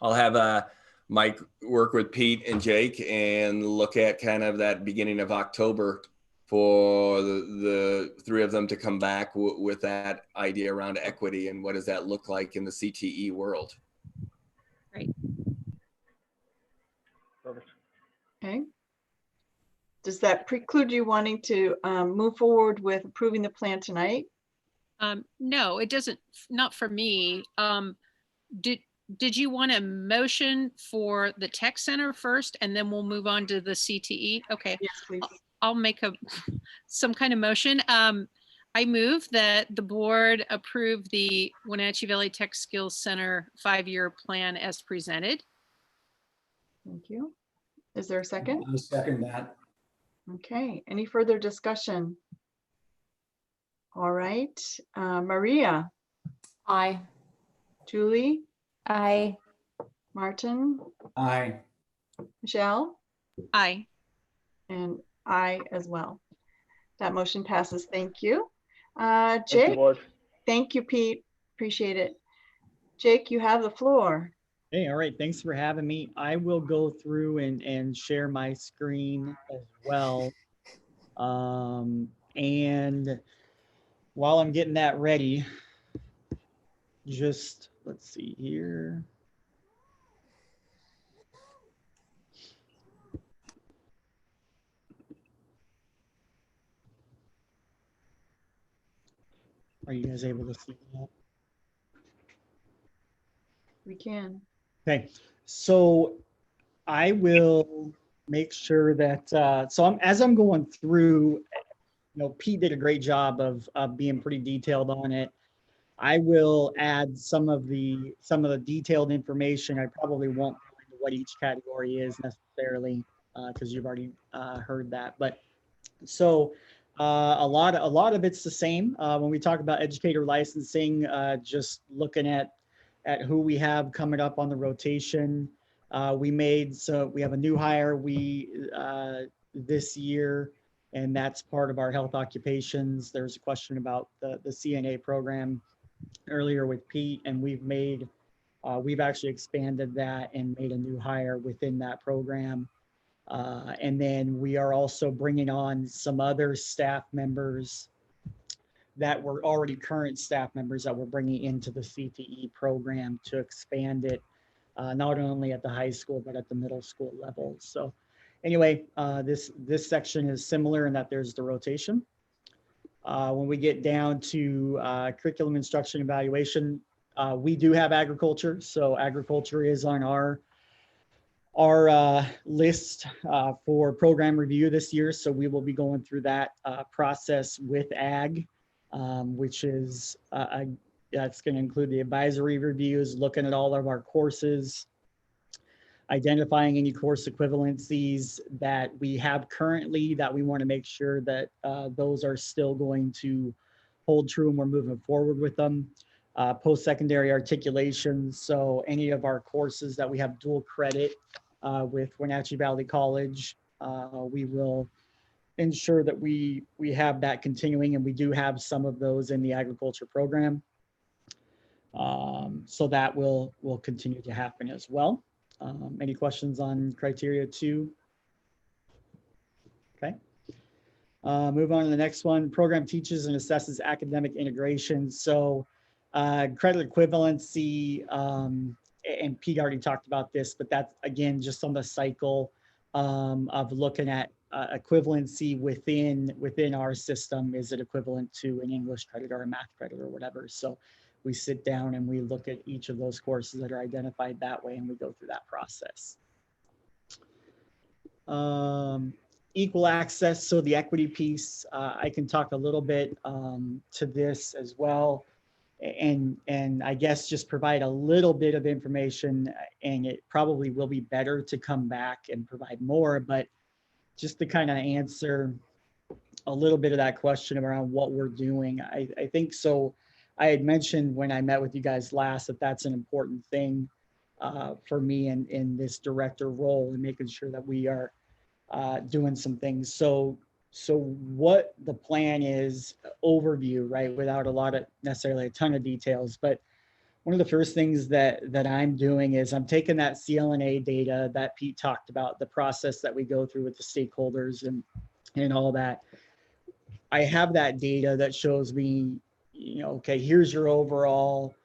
I'll have Mike work with Pete and Jake and look at kind of that beginning of October for the 3 of them to come back with that idea around equity and what does that look like in the CTE world. Great. Perfect. Okay. Does that preclude you wanting to move forward with approving the plan tonight? No, it doesn't. Not for me. Did you want a motion for the Tech Center first, and then we'll move on to the CTE? Okay. Yes, please. I'll make some kind of motion. I move that the board approve the Wenatchee Valley Tech Skills Center 5-year plan as presented. Thank you. Is there a second? I'll second that. Okay. Any further discussion? All right. Maria. Aye. Julie. Aye. Martin. Aye. Michelle. Aye. And I as well. That motion passes. Thank you. Thank Jake. you, board. Thank you, Pete. Appreciate it. Jake, you have the floor. Hey, all right. Thanks for having me. I will go through and share my screen as well. And while I'm getting that ready, just let's see here. Are you guys able to see that? We can. Okay, so I will make sure that, as I'm going through, Pete did a great job of being pretty detailed on it. I will add some of the detailed information. I probably won't go into what each category is necessarily, because you've already heard that. But so a lot of it's the same. When we talk about educator licensing, just looking at who we have coming up on the rotation. We have a new hire this year, and that's part of our health occupations. There's a question about the CNA program earlier with Pete, and we've actually expanded that and made a new hire within that program. And then we are also bringing on some other staff members that were already current staff members that we're bringing into the CTE program to expand it, not only at the high school, but at the middle school level. So anyway, this section is similar in that there's the rotation. When we get down to curriculum instruction evaluation, we do have agriculture. So agriculture is on our list for program review this year. So we will be going through that process with ag. Which is that's going to include the advisory reviews, looking at all of our courses, identifying any course equivalencies that we have currently that we want to make sure that those are still going to hold true and we're moving forward with them. Post-secondary articulation, so any of our courses that we have dual credit with Wenatchee Valley College, we will ensure that we have that continuing, and we do have some of those in the agriculture program. So that will continue to happen as well. Any questions on criteria 2? Okay. Move on to the next one. Program teaches and assesses academic integration. So credit equivalency, and Pete already talked about this, but that's again just on the cycle of looking at equivalency within our system. Is it equivalent to an English credit or a math credit or whatever? So we sit down and we look at each of those courses that are identified that way, and we go through that process. Equal access, so the equity piece, I can talk a little bit to this as well, and I guess just provide a little bit of information, and it probably will be better to come back and provide more, but just to kind of answer a little bit of that question around what we're doing. I think so. I had mentioned when I met with you guys last that that's an important thing for me in this director role, and making sure that we are doing some things. So what the plan is, overview, right, without a lot of necessarily a ton of details, but one of the first things that I'm doing is I'm taking that CLNA data that Pete talked about, the process that we go through with the stakeholders and all that. I have that data that shows me, you know, okay, here's your overall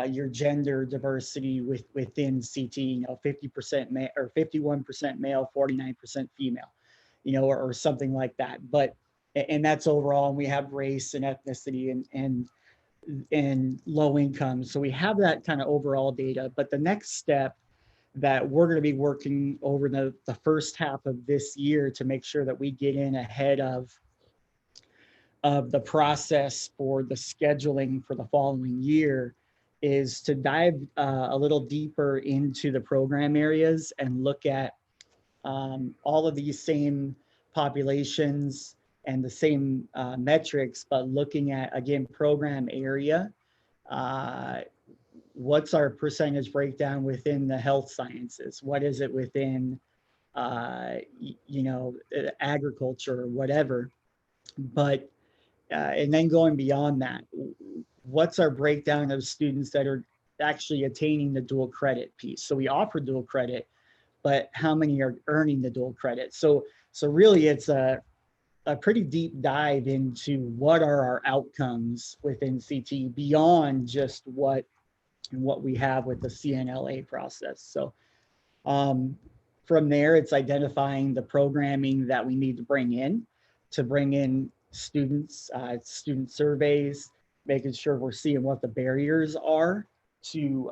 your gender diversity within CT, you know, 50% male or 51% male, 49% female, you know, or something like that. But, and that's overall, and we have race and ethnicity and low income. So we have that kind of overall data. But the next step that we're going to be working over the first half of this year to make sure that we get in ahead of the process for the scheduling for the following year is to dive a little deeper into the program areas and look at all of these same populations and the same metrics, but looking at, again, program area. What's our percentage breakdown within the health sciences? What is it within, you know, agriculture or whatever? But and then going beyond that, what's our breakdown of students that are actually attaining the dual credit piece? So we offer dual credit, but how many are earning the dual credit? So really it's a pretty deep dive into what are our outcomes within CT beyond just what we have with the CNLA process. So from there, it's identifying the programming that we need to bring in students, student surveys, making sure we're seeing what the barriers are to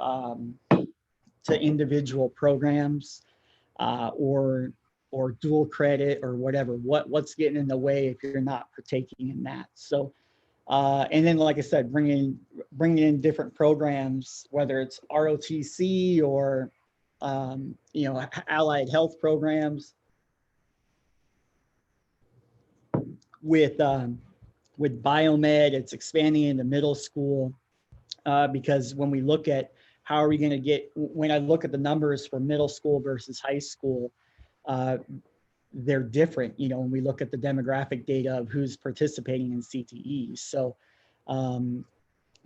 individual programs or dual credit or whatever. What's getting in the way if you're not partaking in that? So, and then, like I said, bringing in different programs, whether it's ROTC or you know, allied health programs. With biomed, it's expanding into middle school because when we look at how are we going to get, when I look at the numbers for middle school versus high school, they're different, you know, when we look at the demographic data of who's participating in CTE. So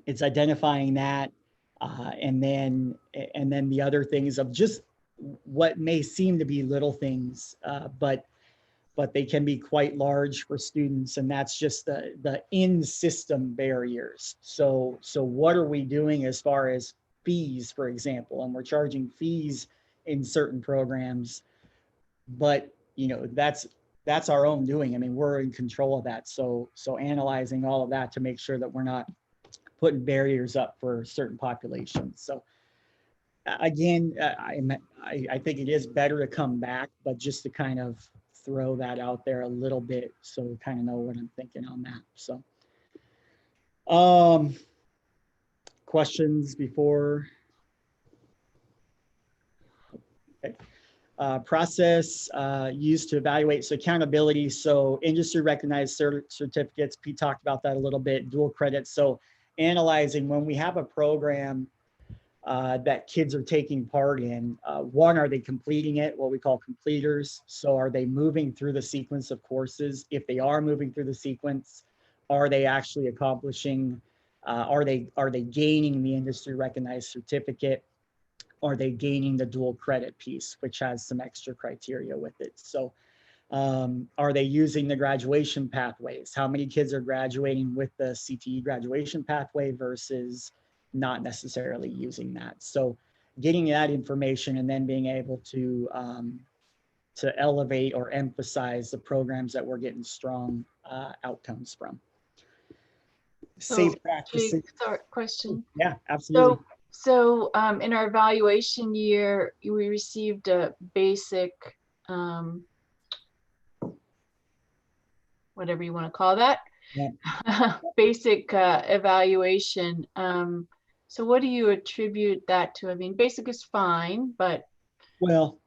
it's identifying that and then the other things of just what may seem to be little things, but they can be quite large for students, and that's just the in-system barriers. So what are we doing as far as fees, for example? And we're charging fees in certain programs, but you know, that's our own doing. I mean, we're in control of that. So analyzing all of that to make sure that we're not putting barriers up for certain populations. So again, I think it is better to come back, but just to kind of throw that out there a little bit so we kind of know what I'm thinking on that. So questions before? Okay. Process used to evaluate, so accountability, so industry recognized certificates, Pete talked about that a little bit, dual credits. So analyzing when we have a program that kids are taking part in, one, are they completing it, what we call completers? So are they moving through the sequence of courses? If they are moving through the sequence, are they actually accomplishing Are they gaining the industry recognized certificate? Are they gaining the dual credit piece, which has some extra criteria with it? So are they using the graduation pathways? How many kids are graduating with the CTE graduation pathway versus not necessarily using that? So getting that information and then being able to elevate or emphasize the programs that we're getting strong outcomes from. Safe So, practices. Jake, sorry, question. Yeah, absolutely. So in our evaluation year, we received a basic, whatever you want to call that, basic evaluation. So what do you attribute that to? I mean, basic is fine, but Well,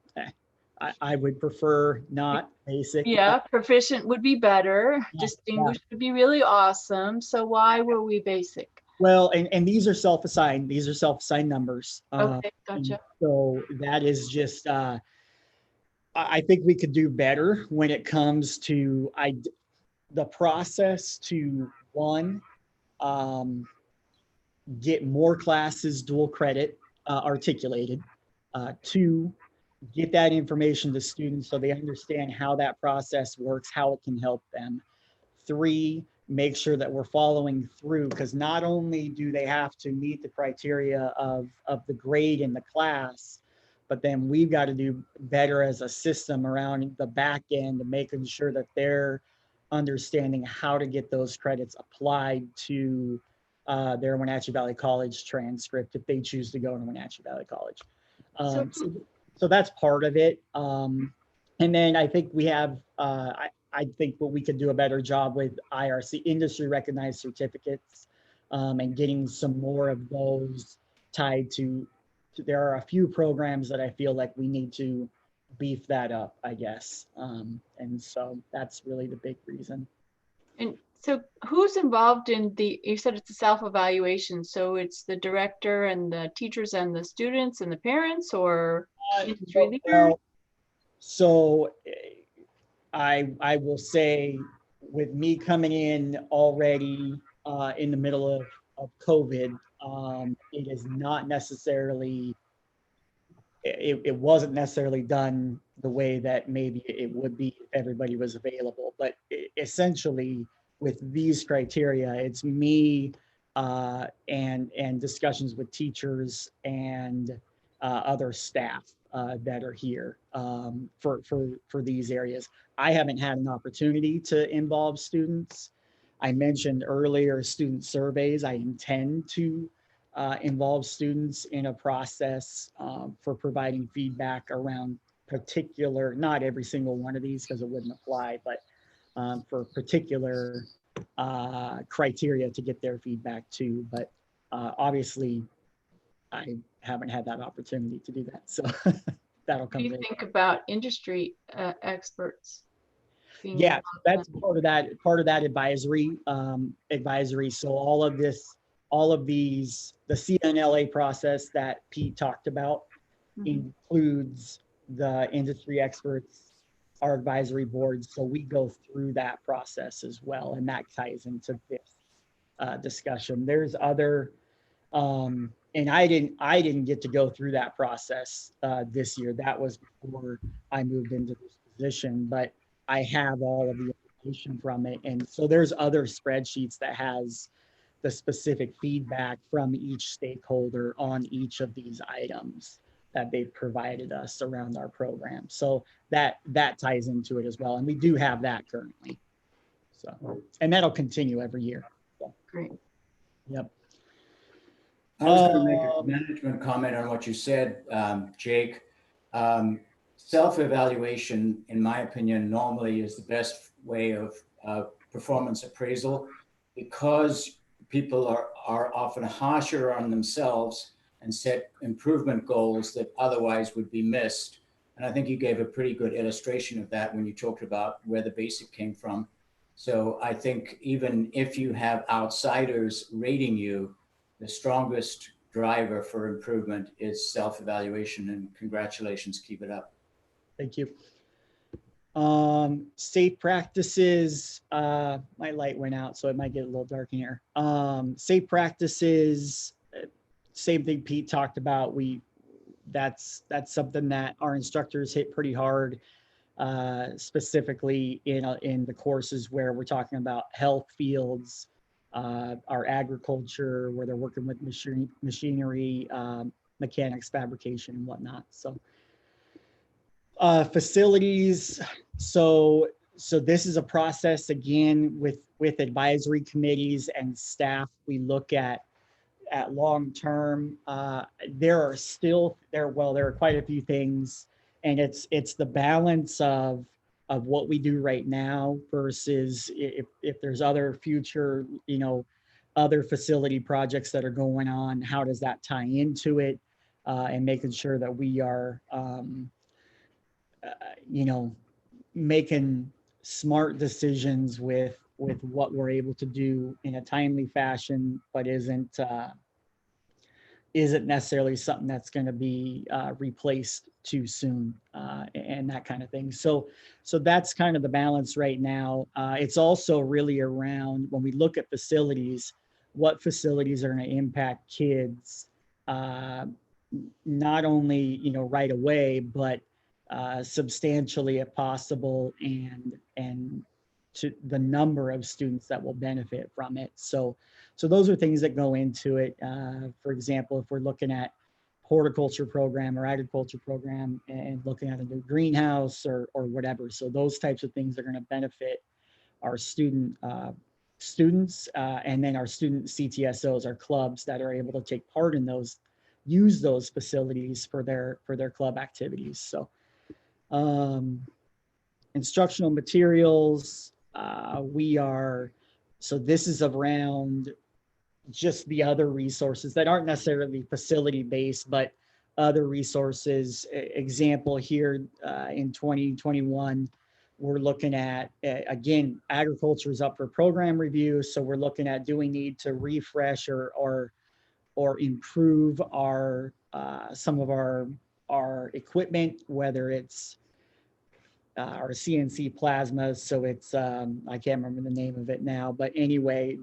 I would prefer not basic. yeah, proficient would be better. Distinguished would be really awesome. So why were we basic? Well, and these are self-assigned. These are self-assigned numbers. Okay, gotcha. So that is just, I think we could do better when it comes to the process to, one, get more classes dual credit articulated. Two, get that information to students so they understand how that process works, how it can help them. Three, make sure that we're following through, because not only do they have to meet the criteria of the grade in the class, but then we've got to do better as a system around the back end, making sure that they're understanding how to get those credits applied to their Wenatchee Valley College transcript if they choose to go to Wenatchee Valley College. So that's part of it. And then I think we have, I think what we could do a better job with IRC, industry recognized certificates, and getting some more of those tied to, there are a few programs that I feel like we need to beef that up, I guess. And so that's really the big reason. And so who's involved in you said it's a self-evaluation, so it's the director and the teachers and the students and the parents, or industry leaders? Well, so I will say, with me coming in already in the middle of COVID, it is not necessarily, it wasn't necessarily done the way that maybe it would be if everybody was available. But essentially, with these criteria, it's me and discussions with teachers and other staff that are here for these areas. I haven't had an opportunity to involve students. I mentioned earlier student surveys. I intend to involve students in a process for providing feedback around particular, not every single one of these because it wouldn't apply, but for particular criteria to get their feedback too. But obviously, I haven't had that opportunity to do that. So that'll come What do you later. think about industry experts? Yeah, that's part of that advisory. So all of these, the CNLA process that Pete talked about includes the industry experts, our advisory boards. So we go through that process as well, and that ties into this discussion. There's other, and I didn't get to go through that process this year. That was before I moved into this position, but I have all of the information from it. And so there's other spreadsheets that has the specific feedback from each stakeholder on each of these items that they've provided us around our program. So that ties into it as well. And we do have that currently. So, and that'll continue every year. So, great. Yep. I was going to make a management comment on what you said, Jake. Self-evaluation, in my opinion, normally is the best way of performance appraisal, because people are often harsher on themselves and set improvement goals that otherwise would be missed. And I think you gave a pretty good illustration of that when you talked about where the basic came from. So I think even if you have outsiders rating you, the strongest driver for improvement is self-evaluation, and congratulations, keep it up. Thank you. Safe practices, my light went out, so it might get a little dark in here. Safe practices, same thing Pete talked about. That's something that our instructors hit pretty hard, specifically in the courses where we're talking about health fields, our agriculture, where they're working with machinery, mechanics, fabrication, and whatnot. So facilities. So this is a process again with advisory committees and staff. We look at long term. There are quite a few things, and it's the balance of what we do right now versus if there's other future, other facility projects that are going on, how does that tie into it, and making sure that we are making smart decisions with what we're able to do in a timely fashion, but isn't necessarily something that's going to be replaced too soon, and that kind of thing. So that's kind of the balance right now. It's also really around, when we look at facilities, what facilities are going to impact kids, not only right away, but substantially if possible, and to the number of students that will benefit from it. So those are things that go into it. For example, if we're looking at horticulture program or agriculture program and looking at a new greenhouse or whatever. So those types of things are going to benefit our students, and then our student CTSOs, our clubs that are able to take part in those, use those facilities for their club activities. So instructional materials, so this is around just the other resources that aren't necessarily facility based, but other resources. Example here, in 2021, we're looking at, again, agriculture is up for program review. So we're looking at, do we need to refresh or improve our some of our equipment, whether it's our CNC plasma. So it's, I can't remember the name of it now, but anyway,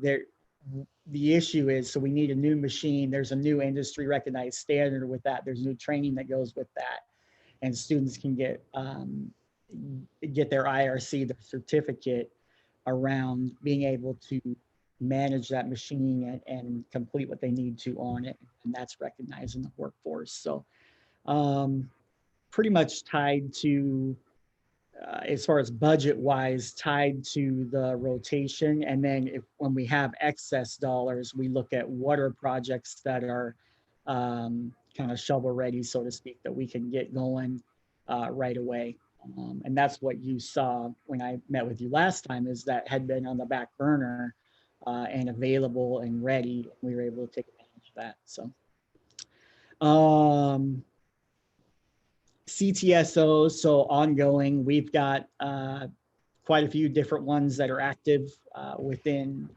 the issue is, so we need a new machine. There's a new industry recognized standard with that. There's new training that goes with that. And students can get their IRC, the certificate, around being able to manage that machine and complete what they need to on it. And that's recognized in the workforce. So pretty much tied to, as far as budget wise, tied to the rotation. And then when we have excess dollars, we look at what are projects that are kind of shovel ready, so to speak, that we can get going right away. And that's what you saw when I met with you last time, is that had been on the back burner and available and ready. We were able to take advantage of that. So CTSOs, so ongoing, we've got quite a few different ones that are active within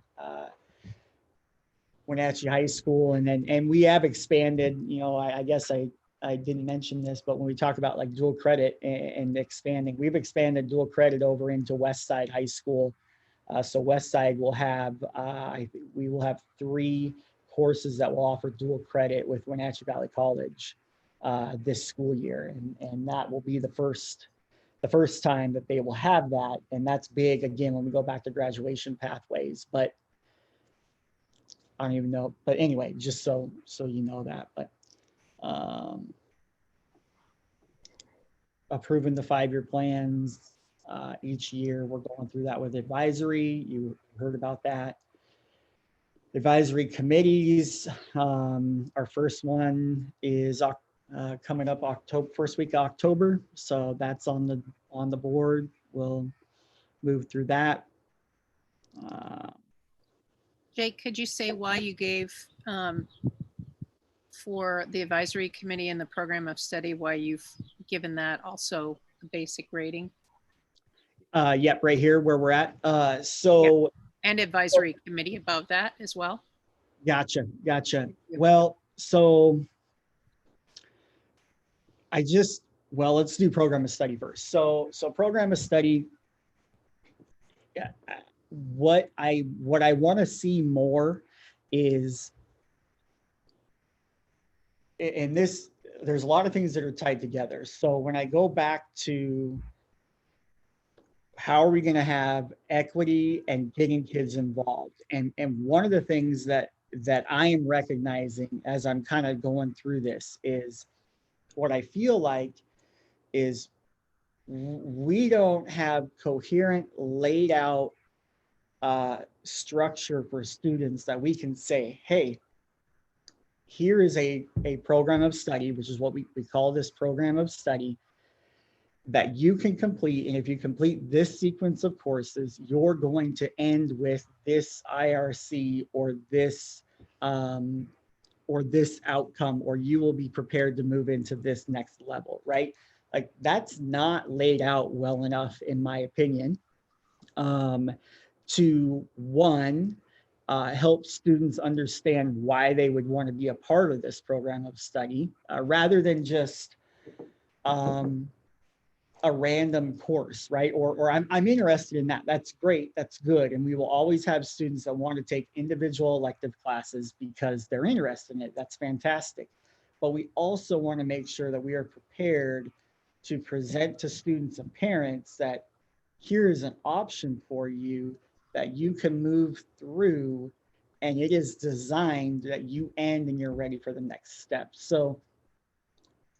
Wenatchee High School, and we have expanded. I guess I didn't mention this, but when we talk about like dual credit and expanding, we've expanded dual credit over into Westside High School. So Westside will have, we will have 3 courses that will offer dual credit with Wenatchee Valley College this school year, and that will be the first time that they will have that. And that's big, again, when we go back to graduation pathways. But I don't even know, but anyway, just so you know that. But approving the 5-year plans each year, we're going through that with advisory. You heard about that. Advisory committees, our first one is coming up October, first week of October. So that's on the board. We'll move through that. Jake, could you say why you gave for the advisory committee and the program of study, why you've given that also a basic rating? Yep, right here where we're at. So and advisory committee above that as well. Gotcha. Well, so well, let's do program of study first. So program of study, yeah, what I want to see more is, in this, there's a lot of things that are tied together. So when I go back to how are we going to have equity and getting kids involved, and one of the things that I am recognizing as I'm kind of going through this is what I feel like is we don't have coherent, laid out structure for students that we can say, hey, here is a program of study, which is what we call this program of study, that you can complete. And if you complete this sequence of courses, you're going to end with this IRC or this outcome, or you will be prepared to move into this next level, right? Like, that's not laid out well enough, in my opinion, to one, help students understand why they would want to be a part of this program of study, rather than just a random course, right? Or I'm interested in that. That's great. That's good. And we will always have students that want to take individual elective classes because they're interested in it. That's fantastic. But we also want to make sure that we are prepared to present to students and parents that here is an option for you that you can move through, and it is designed that you end and you're ready for the next step. So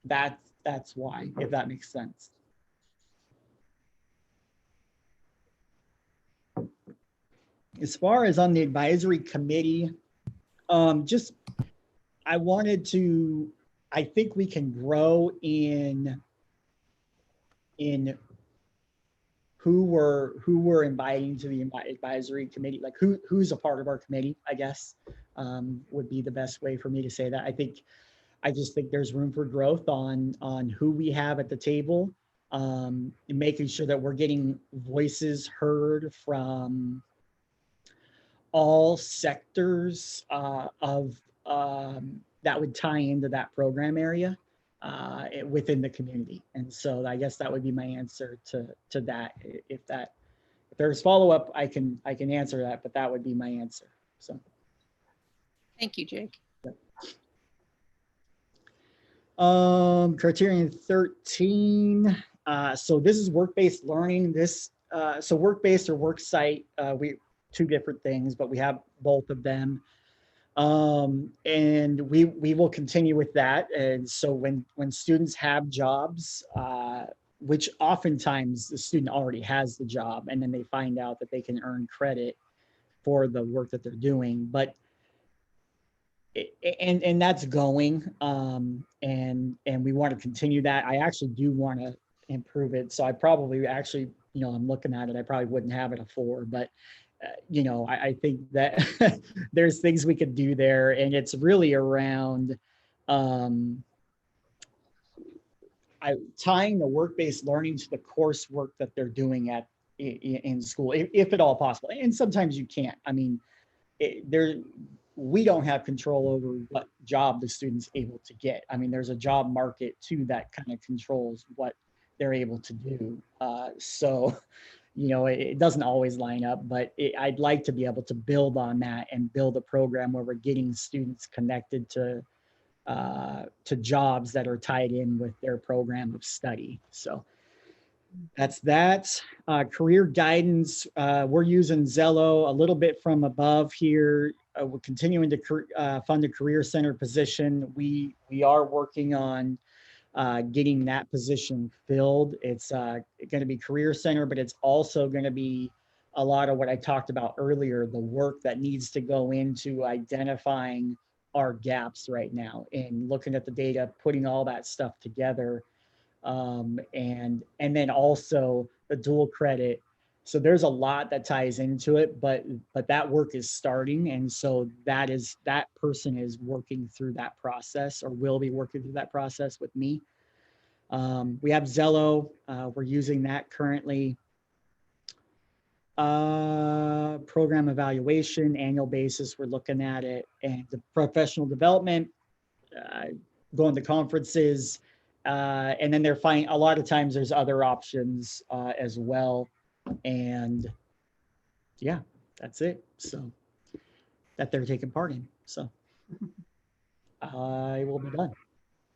that's why, if that makes sense. As far as on the advisory committee, just, I think we can grow in who we're inviting to the advisory committee, like who's a part of our committee, I guess, would be the best way for me to say that. I just think there's room for growth on who we have at the table, and making sure that we're getting voices heard from all sectors of that would tie into that program area within the community. And so I guess that would be my answer to that. If there's follow-up, I can answer that, but that would be my answer. So Thank you, Jake. Criterion 13. So this is work-based learning. So work-based or work site, two different things, but we have both of them. And we will continue with that. And so when students have jobs, which oftentimes the student already has the job, and then they find out that they can earn credit for the work that they're doing, but and that's going, and we want to continue that. I actually do want to improve it. So I probably actually, I'm looking at it, I probably wouldn't have it a 4, but I think that there's things we could do there, and it's really around tying the work-based learning to the coursework that they're doing in school, if at all possible. And sometimes you can't. I mean, we don't have control over what job the student's able to get. I mean, there's a job market too that kind of controls what they're able to do. So it doesn't always line up, but I'd like to be able to build on that and build a program where we're getting students connected to jobs that are tied in with their program of study. So that's that. Career guidance, we're using Zello a little bit from above here. We're continuing to fund a career center position. We are working on getting that position filled. It's going to be career center, but it's also going to be a lot of what I talked about earlier, the work that needs to go into identifying our gaps right now and looking at the data, putting all that stuff together. And then also the dual credit. So there's a lot that ties into it, but that work is starting. And so that person is working through that process, or will be working through that process with me. We have Zello, we're using that currently. Program evaluation, annual basis, we're looking at it. And the professional development, going to conferences, And then they're finding a lot of times there's other options as well. And yeah, that's it. So that they're taking part in. So I will be done.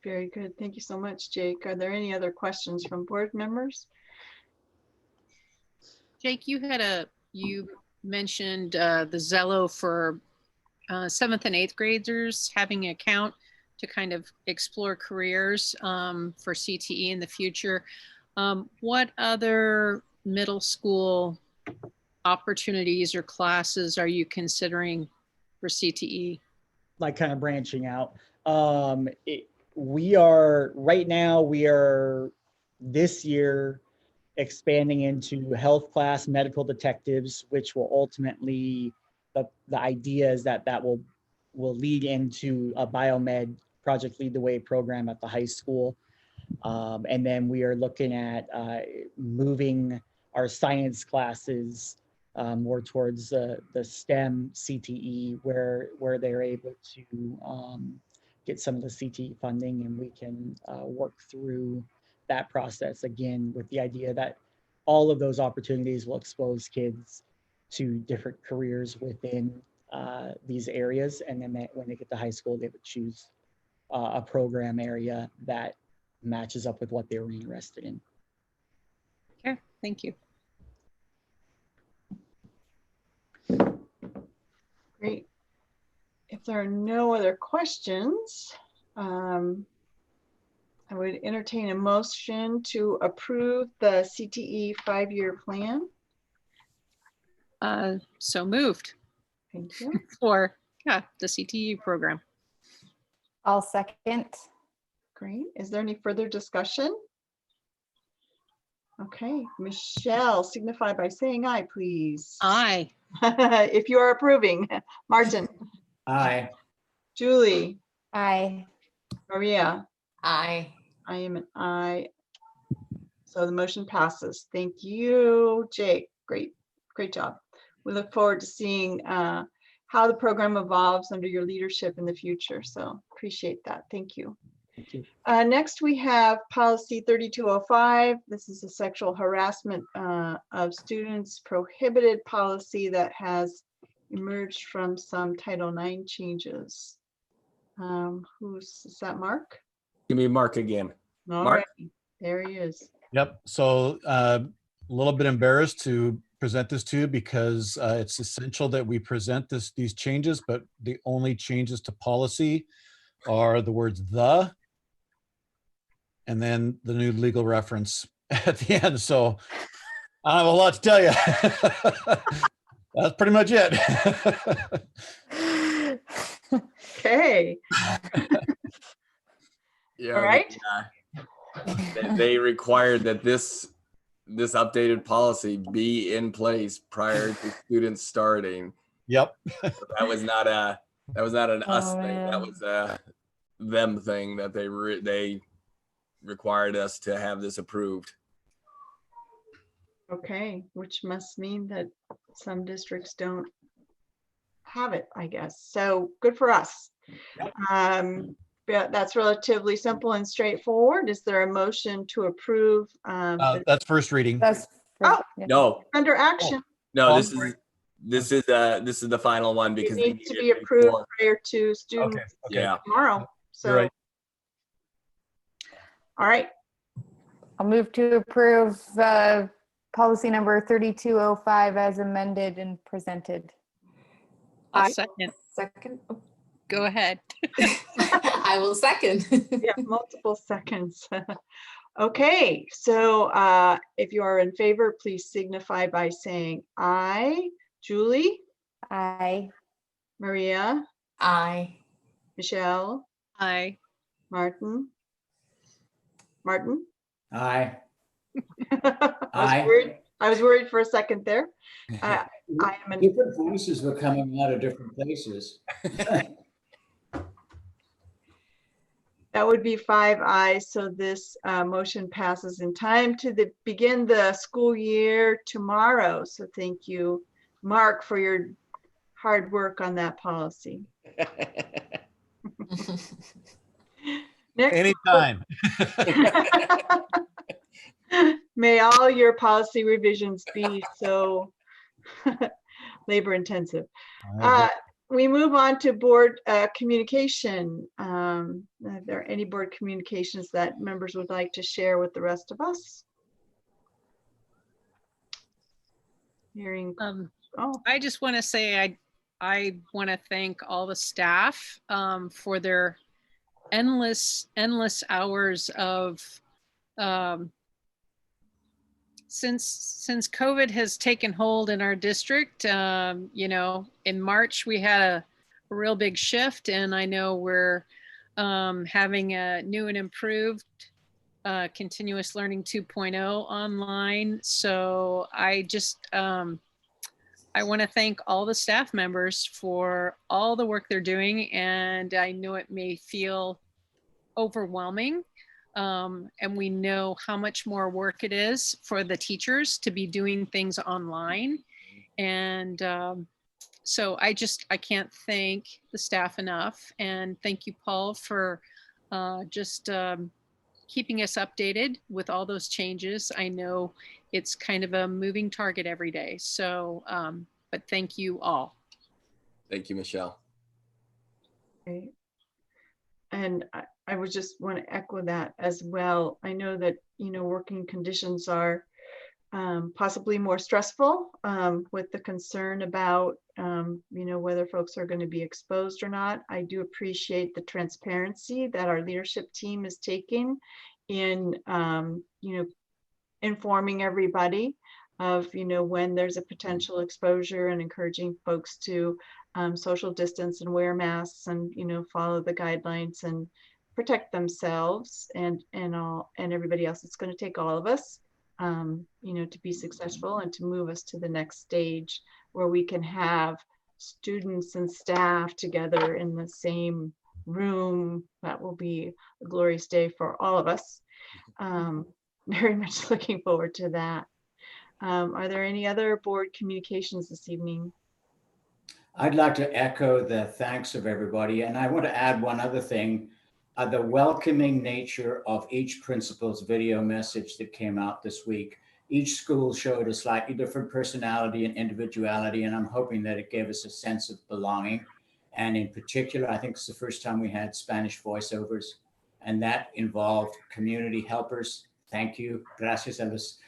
Very good. Thank you so much, Jake. Are there any other questions from board members? Jake, you mentioned the Zello for 7th and 8th graders having an account to kind of explore careers for CTE in the future. What other middle school opportunities or classes are you considering for CTE? Like kind of branching out. We are right now, we are this year expanding into health class medical detectives, which will ultimately, the idea is that will lead into a biomed Project Lead the Way program at the high school. And then we are looking at moving our science classes more towards the STEM CTE where they're able to get some of the CTE funding, and we can work through that process again with the idea that all of those opportunities will expose kids to different careers within these areas. And then when they get to high school, they would choose a program area that matches up with what they were interested in. Okay, thank you. Great. If there are no other questions, I would entertain a motion to approve the CTE 5-year plan. So moved Thank you. for the CTE program. I'll second. Great. Is there any further discussion? Okay, Michelle, signify by saying aye, please. Aye. If you are approving. Martin. Aye. Julie. Aye. Maria. Aye. I am an aye. So the motion passes. Thank you, Jake. Great job. We look forward to seeing how the program evolves under your leadership in the future. So appreciate that. Thank you. Thank you. Next, we have policy 3205. This is a sexual harassment of students prohibited policy that has emerged from some Title IX changes. Is that Mark? Give me Mark again. All Mark? right, there he is. Yep. So a little bit embarrassed to present this to you because it's essential that we present these changes, but the only changes to policy are the words "the" and then the new legal reference at the end. So I have a lot to tell you. That's pretty much it. Okay. Yeah, All right. they required that this updated policy be in place prior to students starting. Yep. So that was not an us Oh, thing. man. That was a them thing that they required us to have this approved. Okay, which must mean that some districts don't have it, I guess. So good for us. But that's relatively simple and straightforward. Is there a motion to approve? That's first reading. That's Oh. yeah. No, Under action, no, Oh, this is the final one it because they needs to need be it approved before. prior to students Okay. Yeah. tomorrow. You're So, right. all right, I'll move to approve policy number 3205 as amended and presented. I'll Aye. second. Second. Oh. Go ahead. I will second. yeah, multiple seconds. Okay, so if you are in favor, please signify by saying aye. Julie, Aye. Maria, Aye. Michelle, Aye. Martin. Aye. I was worried for a second there. I am an Different voices were coming out of different places. That would be 5 ayes, so this motion passes in time to begin the school year tomorrow. So thank you, Mark, for your hard work on that policy. Next, Anytime. may all your policy revisions be so labor intensive. We move on to board communication. Are there any board communications that members would like to share with the rest of us? Hearing, oh, I just want to say I want to thank all the staff for their endless hours of since COVID has taken hold in our district. You know, in March we had a real big shift, and I know we're having a new and improved continuous learning 2.0 online. So I just I want to thank all the staff members for all the work they're doing, and I know it may feel overwhelming. And we know how much more work it is for the teachers to be doing things online. And so I can't thank the staff enough. And thank you, Paul, for just keeping us updated with all those changes. I know it's kind of a moving target every day. So, but thank you all. Thank you, Michelle. okay. And I would just want to echo that as well. I know that, you know, working conditions are possibly more stressful with the concern about, you know, whether folks are going to be exposed or not. I do appreciate the transparency that our leadership team is taking in, you know, informing everybody of, you know, when there's a potential exposure and encouraging folks to social distance and wear masks and, you know, follow the guidelines and protect themselves and everybody else. It's going to take all of us, you know, to be successful and to move us to the next stage where we can have students and staff together in the same room. That will be a glorious day for all of us. Very much looking forward to that. Are there any other board communications this evening? I'd like to echo the thanks of everybody. And I want to add one other thing, the welcoming nature of each principal's video message that came out this week. Each school showed a slightly different personality and individuality, and I'm hoping that it gave us a sense of belonging. And in particular, I think it's the first time we had Spanish voiceovers, and that involved community helpers. Thank you. Gracias a los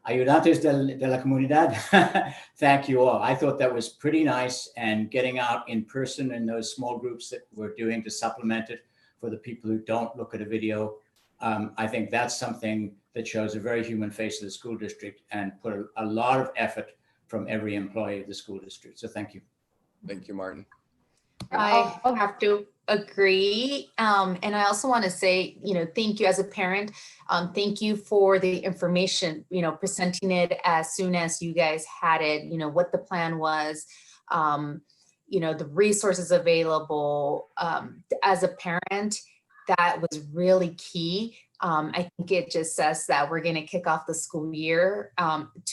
ayudantes de la comunidad. Thank you all. I thought that was pretty nice, and getting out in person in those small groups that we're doing to supplement it for the people who don't look at a video. I think that's something that shows a very human face of the school district and put a lot of effort from every employee of the school district. So thank you. Thank you, Martin. I have to agree. And I also want to say, you know, thank you as a parent. Thank you for the information, you know, presenting it as soon as you guys had it, you know, what the plan was, you know, the resources available. As a parent, that was really key. I think it just says that we're going to kick off the school year.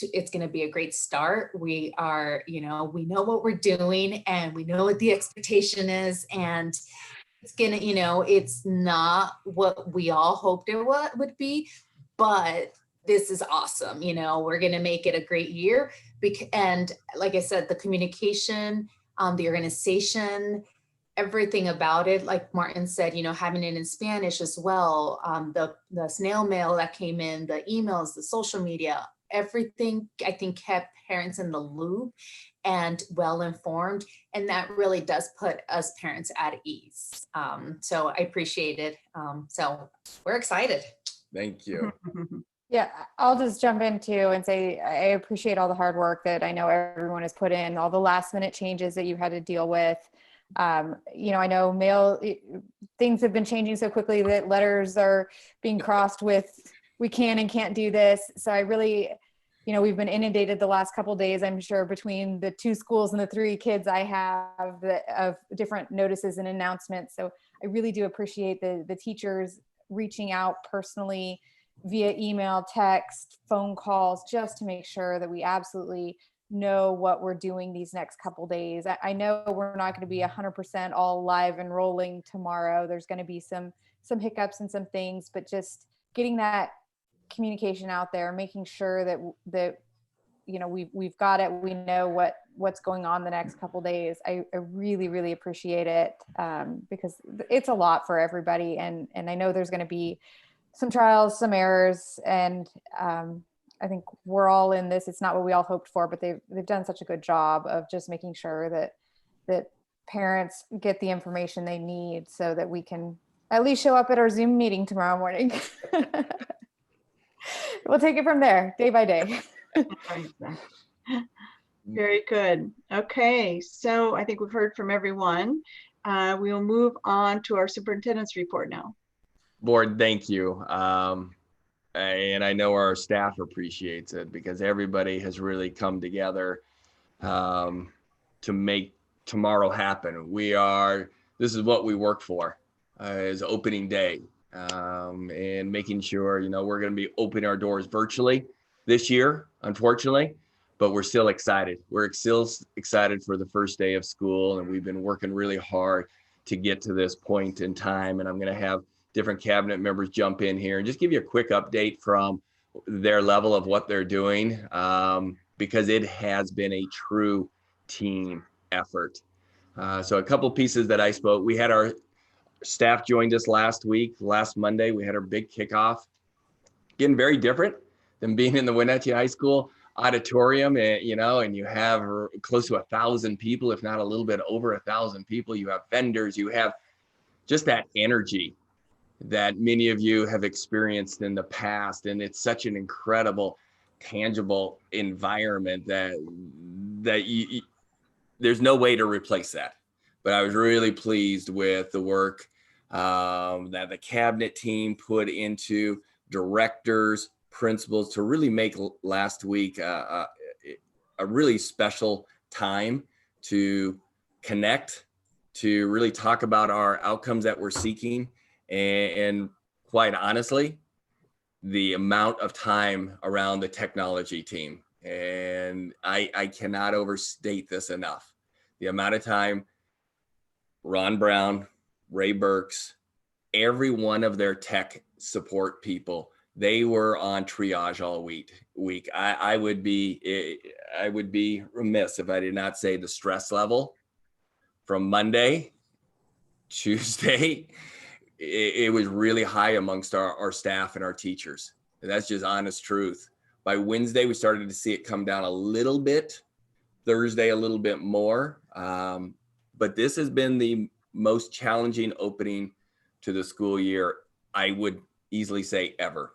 It's going to be a great start. We are, you know, we know what we're doing and we know what the expectation is, and it's going to, you know, it's not what we all hoped it would be, but this is awesome. You know, we're going to make it a great year. And like I said, the communication, the organization, everything about it, like Martin said, you know, having it in Spanish as well, the snail mail that came in, the emails, the social media, everything I think kept parents in the loop and well informed. And that really does put us parents at ease. So I appreciate it. So we're excited. Thank you. Yeah, I'll just jump in too and say I appreciate all the hard work that I know everyone has put in, all the last minute changes that you had to deal with. You know, I know things have been changing so quickly that letters are being crossed with we can and can't do this. So I really, you know, we've been inundated the last couple of days, I'm sure, between the 2 schools and the 3 kids I have of different notices and announcements. So I really do appreciate the teachers reaching out personally via email, text, phone calls, just to make sure that we absolutely know what we're doing these next couple days. I know we're not going to be 100% all live enrolling tomorrow. There's going to be some hiccups and some things, but just getting that communication out there, making sure that you know, we've got it. We know what's going on the next couple days. I really, really appreciate it, because it's a lot for everybody. And I know there's going to be some trials, some errors, and I think we're all in this. It's not what we all hoped for, but they've done such a good job of just making sure that parents get the information they need so that we can at least show up at our Zoom meeting tomorrow morning. We'll take it from there, day by day. Very good. Okay, so I think we've heard from everyone. We will move on to our superintendent's report now. Board, thank you. And I know our staff appreciates it because everybody has really come together to make tomorrow happen. This is what we work for, is opening day, and making sure, you know, we're going to be opening our doors virtually this year, unfortunately, but we're still excited. We're still excited for the first day of school, and we've been working really hard to get to this point in time. And I'm going to have different cabinet members jump in here and just give you a quick update from their level of what they're doing, because it has been a true team effort. So a couple pieces that I spoke, we had our staff joined us last Monday. We had our big kickoff. Getting very different than being in the Wenatchee High School auditorium, and you have close to 1,000 people, if not a little bit over 1,000 people. You have vendors, you have just that energy that many of you have experienced in the past. And it's such an incredible, tangible environment that there's no way to replace that. But I was really pleased with the work that the cabinet team put into directors, principals, to really make last week a really special time to connect, to really talk about our outcomes that we're seeking. And quite honestly, the amount of time around the technology team. And I cannot overstate this enough. The amount of time Ron Brown, Ray Burks, every one of their tech support people, they were on triage all week. I would be remiss if I did not say the stress level from Monday, Tuesday, it was really high amongst our staff and our teachers. And that's just honest truth. By Wednesday, we started to see it come down a little bit. Thursday, a little bit more. But this has been the most challenging opening to the school year, I would easily say ever,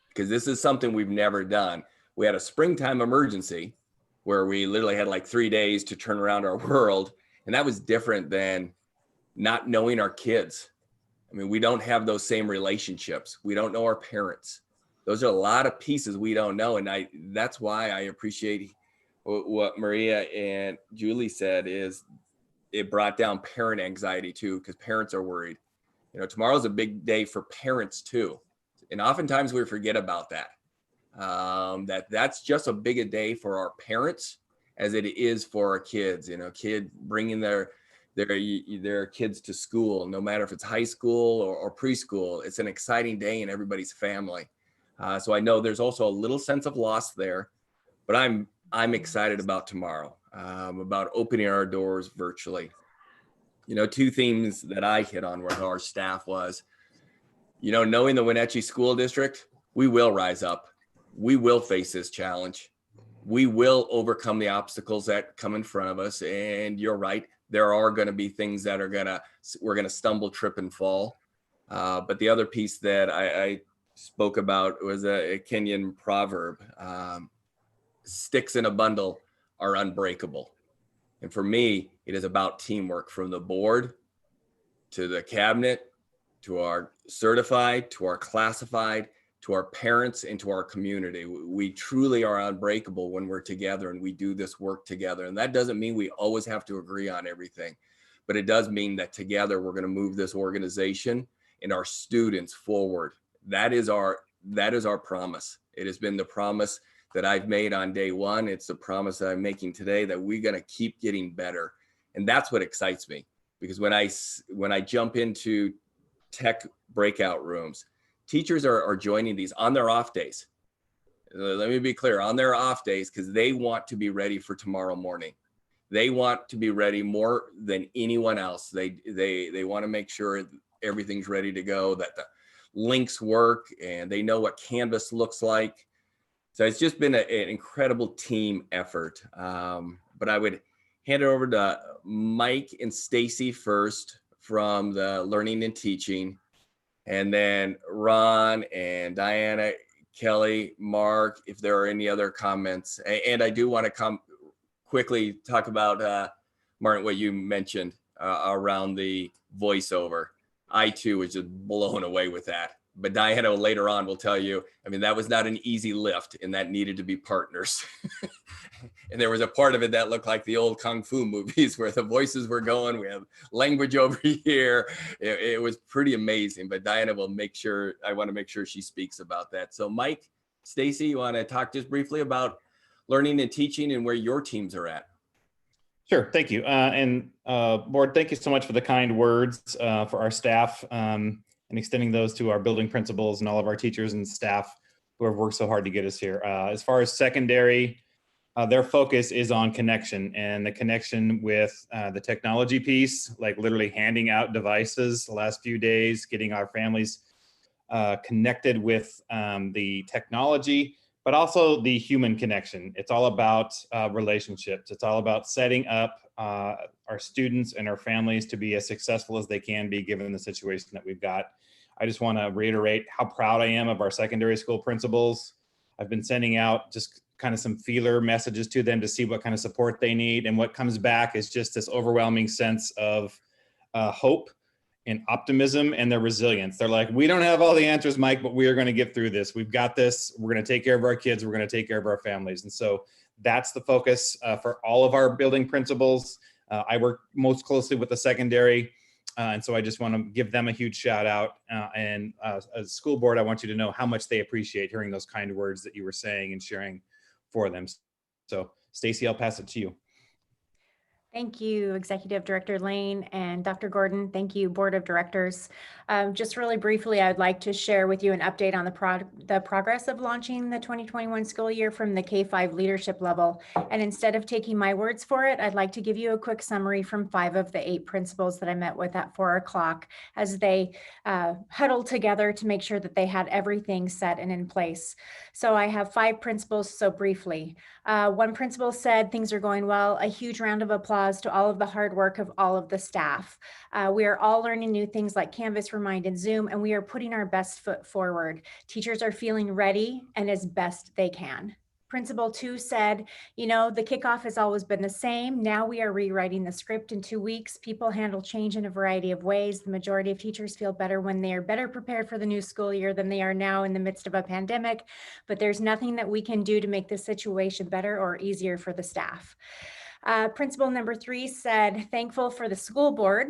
because this is something we've never done. We had a springtime emergency where we literally had like 3 days to turn around our world. And that was different than not knowing our kids. I mean, we don't have those same relationships. We don't know our parents. Those are a lot of pieces we don't know. And that's why I appreciate what Maria and Julie said, is it brought down parent anxiety too, because parents are worried. Tomorrow's a big day for parents too. And oftentimes we forget about that. That's just as big a day for our parents as it is for our kids. Kid bringing their kids to school, no matter if it's high school or preschool. It's an exciting day in everybody's family. So I know there's also a little sense of loss there, but I'm excited about tomorrow, about opening our doors virtually. Two themes that I hit on with our staff was, knowing the Wenatchee School District, we will rise up. We will face this challenge. We will overcome the obstacles that come in front of us. And you're right, there are going to be things that we're going to stumble, trip, and fall. But the other piece that I spoke about was a Kenyan proverb, sticks in a bundle are unbreakable. And for me, it is about teamwork, from the board to the cabinet, to our certified, to our classified, to our parents, and to our community. We truly are unbreakable when we're together and we do this work together. And that doesn't mean we always have to agree on everything, but it does mean that together we're going to move this organization and our students forward. That is our promise. It has been the promise that I've made on day one. It's a promise that I'm making today that we're going to keep getting better. And that's what excites me, because when I jump into tech breakout rooms, teachers are joining these on their off days. Let me be clear, on their off days, because they want to be ready for tomorrow morning. They want to be ready more than anyone else. They want to make sure everything's ready to go, that the links work, and they know what Canvas looks like. So it's just been an incredible team effort. But I would hand it over to Mike and Stacy first from the Learning and Teaching, and then Ron and Diana, Kelly, Mark, if there are any other comments. And I do want to quickly talk about, Martin, what you mentioned around the voiceover. I too was just blown away with that. But Diana later on will tell you, I mean, that was not an easy lift, and that needed to be partners. And there was a part of it that looked like the old Kung Fu movies where the voices were going, we have language over here. It was pretty amazing, but Diana will make sure, I want to make sure she speaks about that. So Mike, Stacy, you want to talk just briefly about learning and teaching and where your teams are at? Sure, thank you. Board, thank you so much for the kind words for our staff, and extending those to our building principals and all of our teachers and staff who have worked so hard to get us here. As far as secondary, their focus is on connection, and the connection with the technology piece, like literally handing out devices the last few days, getting our families connected with the technology, but also the human connection. It's all about relationships. It's all about setting up our students and our families to be as successful as they can be given the situation that we've got. I just want to reiterate how proud I am of our secondary school principals. I've been sending out just kind of some feeler messages to them to see what kind of support they need. And what comes back is just this overwhelming sense of hope and optimism and their resilience. They're like, we don't have all the answers, Mike, but we are going to get through this. We've got this. We're going to take care of our kids. We're going to take care of our families. And so that's the focus for all of our building principals. I work most closely with the secondary. And so I just want to give them a huge shout out. And as a school board, I want you to know how much they appreciate hearing those kind words that you were saying and sharing for them. So Stacy, I'll pass it to you. Thank you, Executive Director Lane and Dr. Gordon. Thank you, Board of Directors. Just really briefly, I'd like to share with you an update on the progress of launching the 2021 school year from the K-5 leadership level. And instead of taking my words for it, I'd like to give you a quick summary from 5 of the 8 principals that I met with at 4 o'clock as they huddled together to make sure that they had everything set and in place. So I have 5 principals, so briefly. One principal said things are going well. A huge round of applause to all of the hard work of all of the staff. We are all learning new things like Canvas, Remind, and Zoom, and we are putting our best foot forward. Teachers are feeling ready and as best they can. Principal 2 said, you know, the kickoff has always been the same. Now we are rewriting the script in 2 weeks. People handle change in a variety of ways. The majority of teachers feel better when they are better prepared for the new school year than they are now in the midst of a pandemic. But there's nothing that we can do to make this situation better or easier for the staff. Principal number 3 said, thankful for the school board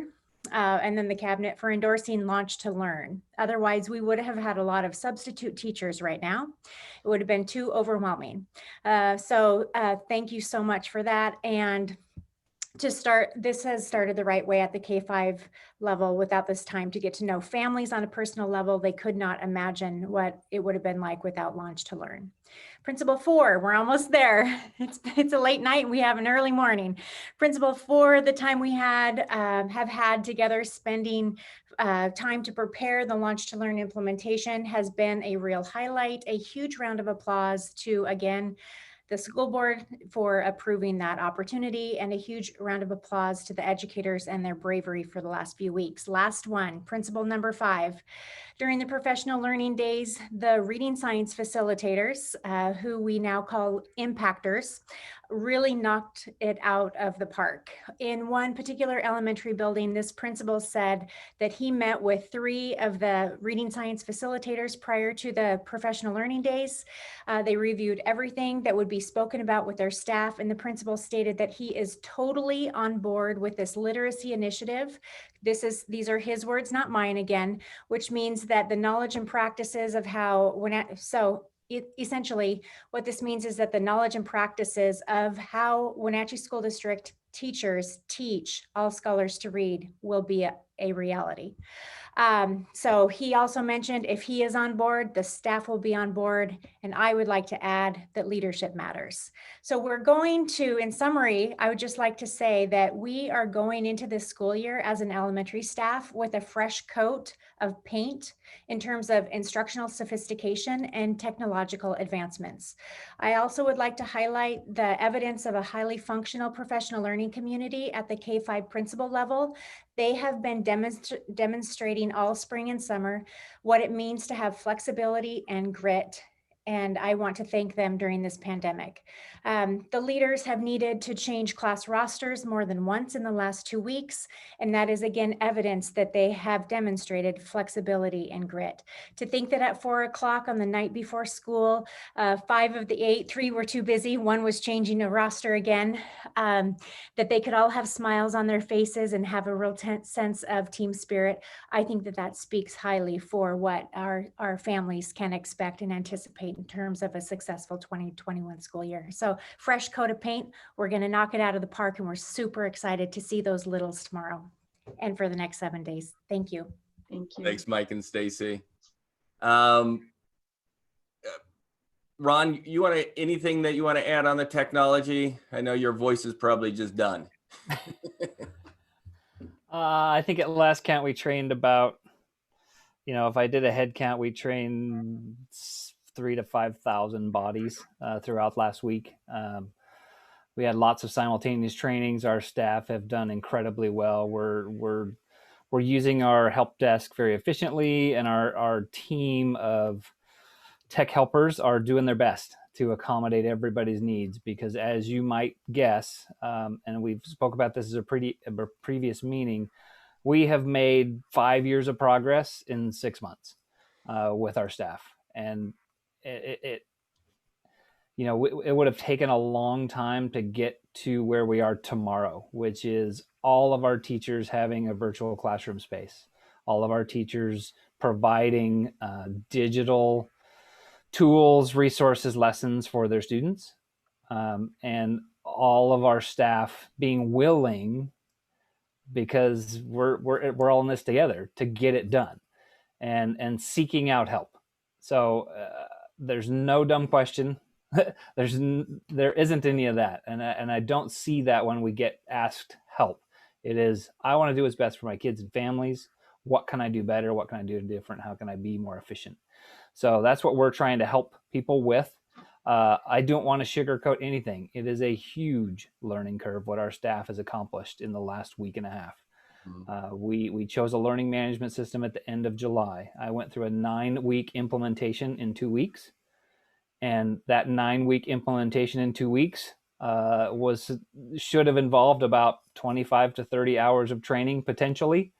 and then the cabinet for endorsing Launch to Learn. Otherwise, we would have had a lot of substitute teachers right now. It would have been too overwhelming. So thank you so much for that. And to start, this has started the right way at the K-5 level without this time to get to know families on a personal level. They could not imagine what it would have been like without Launch to Learn. Principal 4, we're almost there. It's a late night and we have an early morning. Principal 4, the time we have had together spending time to prepare the Launch to Learn implementation has been a real highlight. A huge round of applause to, again, the school board for approving that opportunity, and a huge round of applause to the educators and their bravery for the last few weeks. Last one, principal number 5. During the professional learning days, the reading science facilitators, who we now call impactors, really knocked it out of the park. In one particular elementary building, this principal said that he met with 3 of the reading science facilitators prior to the professional learning days. They reviewed everything that would be spoken about with their staff, and the principal stated that he is totally on board with this literacy initiative. These are his words, not mine again, which means that the knowledge and practices of how, essentially, what this means is that the knowledge and practices of how Wenatchee School District teachers teach all scholars to read will be a reality. So he also mentioned if he is on board, the staff will be on board. And I would like to add that leadership matters. So we're going to, in summary, I would just like to say that we are going into this school year as an elementary staff with a fresh coat of paint in terms of instructional sophistication and technological advancements. I also would like to highlight the evidence of a highly functional professional learning community at the K-5 principal level. They have been demonstrating all spring and summer what it means to have flexibility and grit. And I want to thank them during this pandemic. The leaders have needed to change class rosters more than once in the last 2 weeks. And that is again evidence that they have demonstrated flexibility and grit. To think that at 4 o'clock on the night before school, 5 of the 8, 3 were too busy, 1 was changing a roster again, that they could all have smiles on their faces and have a real sense of team spirit. I think that that speaks highly for what our families can expect and anticipate in terms of a successful 2021 school year. So fresh coat of paint, we're going to knock it out of the park, and we're super excited to see those littles tomorrow and for the next 7 days. Thank you. Thank you. Thanks, Mike and Stacy. Ron, anything that you want to add on the technology? I know your voice is probably just done. I think at last count we trained about, if I did a head count, we trained 3,000 to 5,000 bodies throughout last week. We had lots of simultaneous trainings. Our staff have done incredibly well. We're using our help desk very efficiently, and our team of tech helpers are doing their best to accommodate everybody's needs, because as you might guess, and we've spoke about this as a previous meeting, we have made 5 years of progress in 6 months with our staff. And it would have taken a long time to get to where we are tomorrow, which is all of our teachers having a virtual classroom space, all of our teachers providing digital tools, resources, lessons for their students, and all of our staff being willing, because we're all in this together, to get it done, and seeking out help. So there's no dumb question. There isn't any of that, and I don't see that when we get asked help. It is, I want to do what's best for my kids and families. What can I do better? What can I do different? How can I be more efficient? So that's what we're trying to help people with. I don't want to sugarcoat anything. It is a huge learning curve what our staff has accomplished in the last week and a half. We chose a learning management system at the end of July. I went through a 9-week implementation in 2 weeks. And that 9-week implementation in 2 weeks should have involved about 25 to 30 hours of training potentially.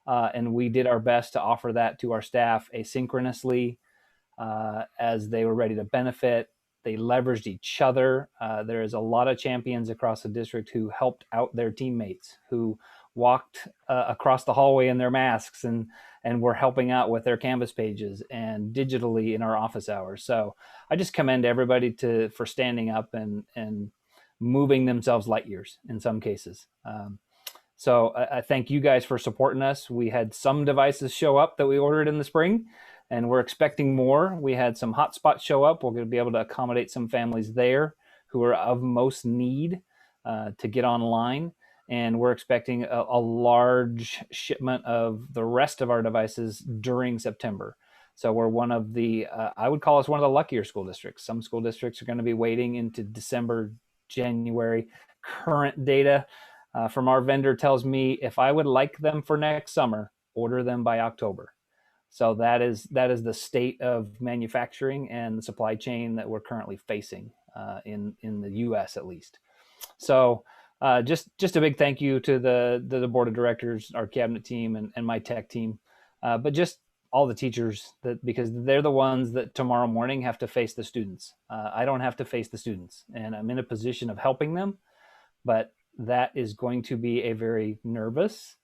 And we did our best to offer that to our staff asynchronously as they were ready to benefit. They leveraged each other. There is a lot of champions across the district who helped out their teammates, who walked across the hallway in their masks and were helping out with their Canvas pages and digitally in our office hours. So I just commend everybody for standing up and moving themselves light years in some cases. So I thank you guys for supporting us. We had some devices show up that we ordered in the spring, and we're expecting more. We had some hotspots show up. We're going to be able to accommodate some families there who are of most need to get online. And we're expecting a large shipment of the rest of our devices during September. So we're one of the, I would call us one of the luckier school districts. Some school districts are going to be waiting into December, January. Current data from our vendor tells me if I would like them for next summer, order them by October. So that is the state of manufacturing and the supply chain that we're currently facing in the U.S. at least. So just a big thank you to the board of directors, our cabinet team, and my tech team, but just all the teachers, because they're the ones that tomorrow morning have to face the students. I don't have to face the students, and I'm in a position of helping them, but that is going to be a very nervous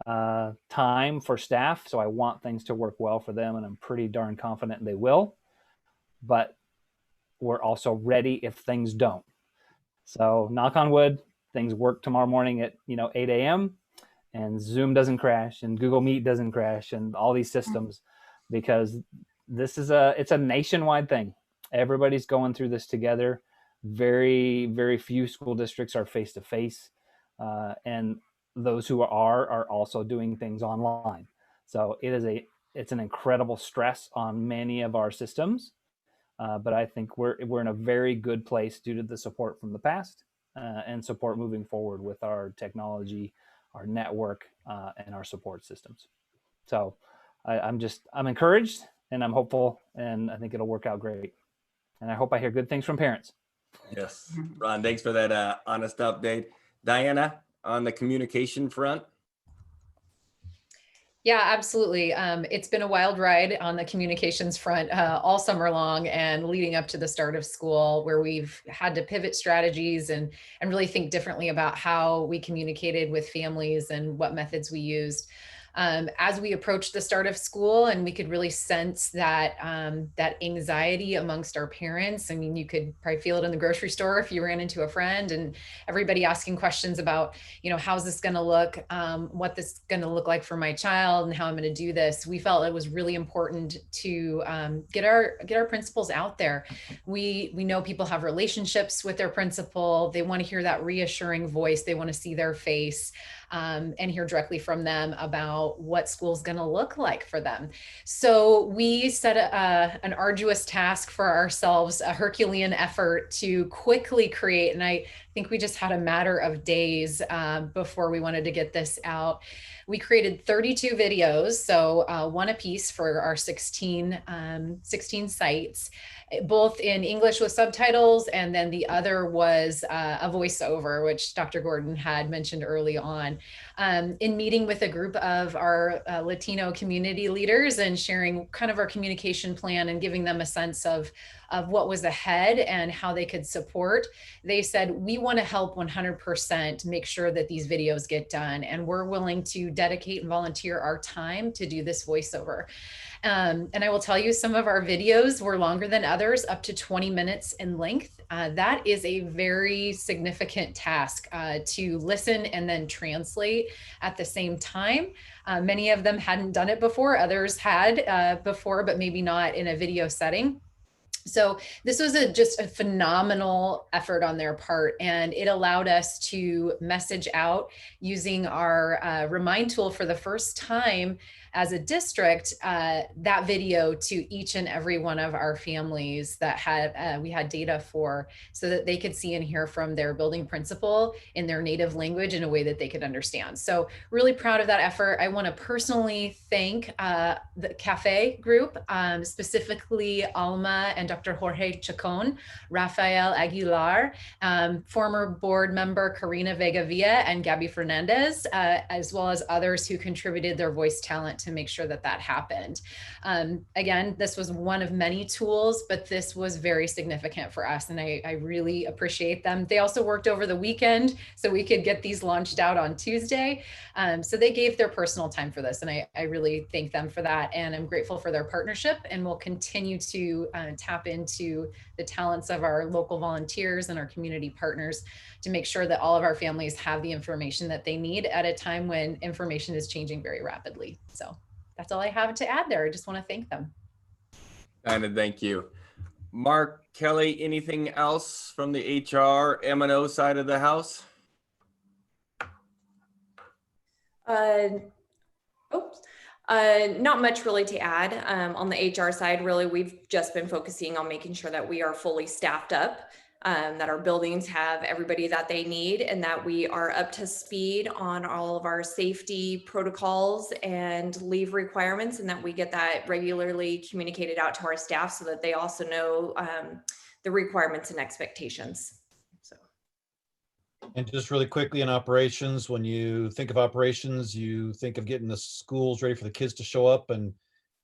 time for staff. So I want things to work well for them, and I'm pretty darn confident they will. But we're also ready if things don't. So knock on wood, things work tomorrow morning at 8 a.m. and Zoom doesn't crash and Google Meet doesn't crash and all these systems, because it's a nationwide thing. Everybody's going through this together. Very, very few school districts are face to face, and those who are also doing things online. So it's an incredible stress on many of our systems. But I think we're in a very good place due to the support from the past and support moving forward with our technology, our network, and our support systems. So I'm encouraged and I'm hopeful, and I think it'll work out great. And I hope I hear good things from parents. Yes, Ron, thanks for that honest update. Diana, on the communication front? Yeah, absolutely. It's been a wild ride on the communications front all summer long and leading up to the start of school, where we've had to pivot strategies and really think differently about how we communicated with families and what methods we used. As we approached the start of school, and we could really sense that that anxiety amongst our parents. I mean, you could probably feel it in the grocery store if you ran into a friend, and everybody asking questions about, how's this going to look, what this is going to look like for my child, and how I'm going to do this. We felt it was really important to get our principals out there. We know people have relationships with their principal. They want to hear that reassuring voice. They want to see their face. And hear directly from them about what school's going to look like for them. So we set an arduous task for ourselves, a Herculean effort to quickly create, and I think we just had a matter of days before we wanted to get this out. We created 32 videos, so one apiece for our 16 sites, both in English with subtitles, and then the other was a voiceover, which Dr. Gordon had mentioned early on. In meeting with a group of our Latino community leaders and sharing kind of our communication plan and giving them a sense of what was ahead and how they could support, they said, we want to help 100% make sure that these videos get done, and we're willing to dedicate and volunteer our time to do this voiceover. And I will tell you, some of our videos were longer than others, up to 20 minutes in length. That is a very significant task to listen and then translate at the same time. Many of them hadn't done it before, others had before, but maybe not in a video setting. So this was just a phenomenal effort on their part, and it allowed us to message out using our Remind tool for the first time as a district, that video to each and every one of our families that we had data for, so that they could see and hear from their building principal in their native language in a way that they could understand. So really proud of that effort. I want to personally thank the Cafe group, specifically Alma and Dr. Jorge Chacon, Rafael Aguilar, former board member Karina Vega Villa, and Gabby Fernandez, as well as others who contributed their voice talent to make sure that that happened. Again, this was one of many tools, but this was very significant for us, and I really appreciate them. They also worked over the weekend so we could get these launched out on Tuesday. So they gave their personal time for this, and I really thank them for that, and I'm grateful for their partnership, and we'll continue to tap into the talents of our local volunteers and our community partners to make sure that all of our families have the information that they need at a time when information is changing very rapidly. So that's all I have to add there. I just want to thank them. And thank you. Mark, Kelly, anything else from the HR M&O side of the house? Not much really to add. On the HR side, really, we've just been focusing on making sure that we are fully staffed up, that our buildings have everybody that they need, and that we are up to speed on all of our safety protocols and leave requirements, and that we get that regularly communicated out to our staff so that they also know the requirements and expectations. And just really quickly in operations, when you think of operations, you think of getting the schools ready for the kids to show up. And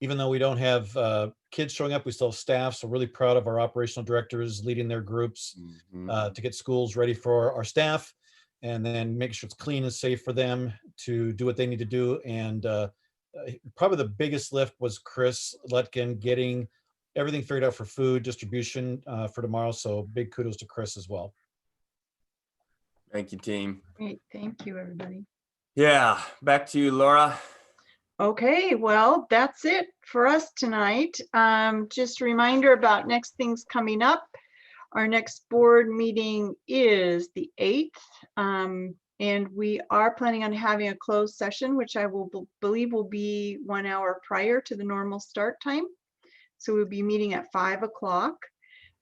even though we don't have kids showing up, we still have staff. So really proud of our operational directors leading their groups to get schools ready for our staff, and then make sure it's clean and safe for them to do what they need to do. And probably the biggest lift was Chris Letkin getting everything figured out for food distribution for tomorrow. So big kudos to Chris as well. Thank you, team. Great, thank you, everybody. Yeah, back to you, Laura. Okay, well, that's it for us tonight. Just a reminder about next things coming up. Our next board meeting is the 8th, and we are planning on having a closed session, which I will believe will be 1 hour prior to the normal start time. So we'll be meeting at 5 o'clock.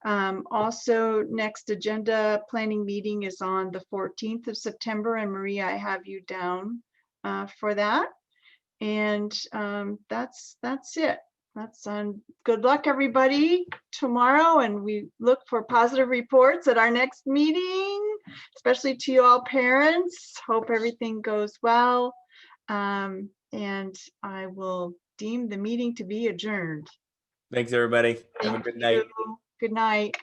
Also, next agenda planning meeting is on the 14th of September, and Maria, I have you down for that. And that's it. That's good luck, everybody, tomorrow, and we look for positive reports at our next meeting, especially to you all parents. Hope everything goes well, and I will deem the meeting to be adjourned. Thanks, everybody. Have a good night. Good night.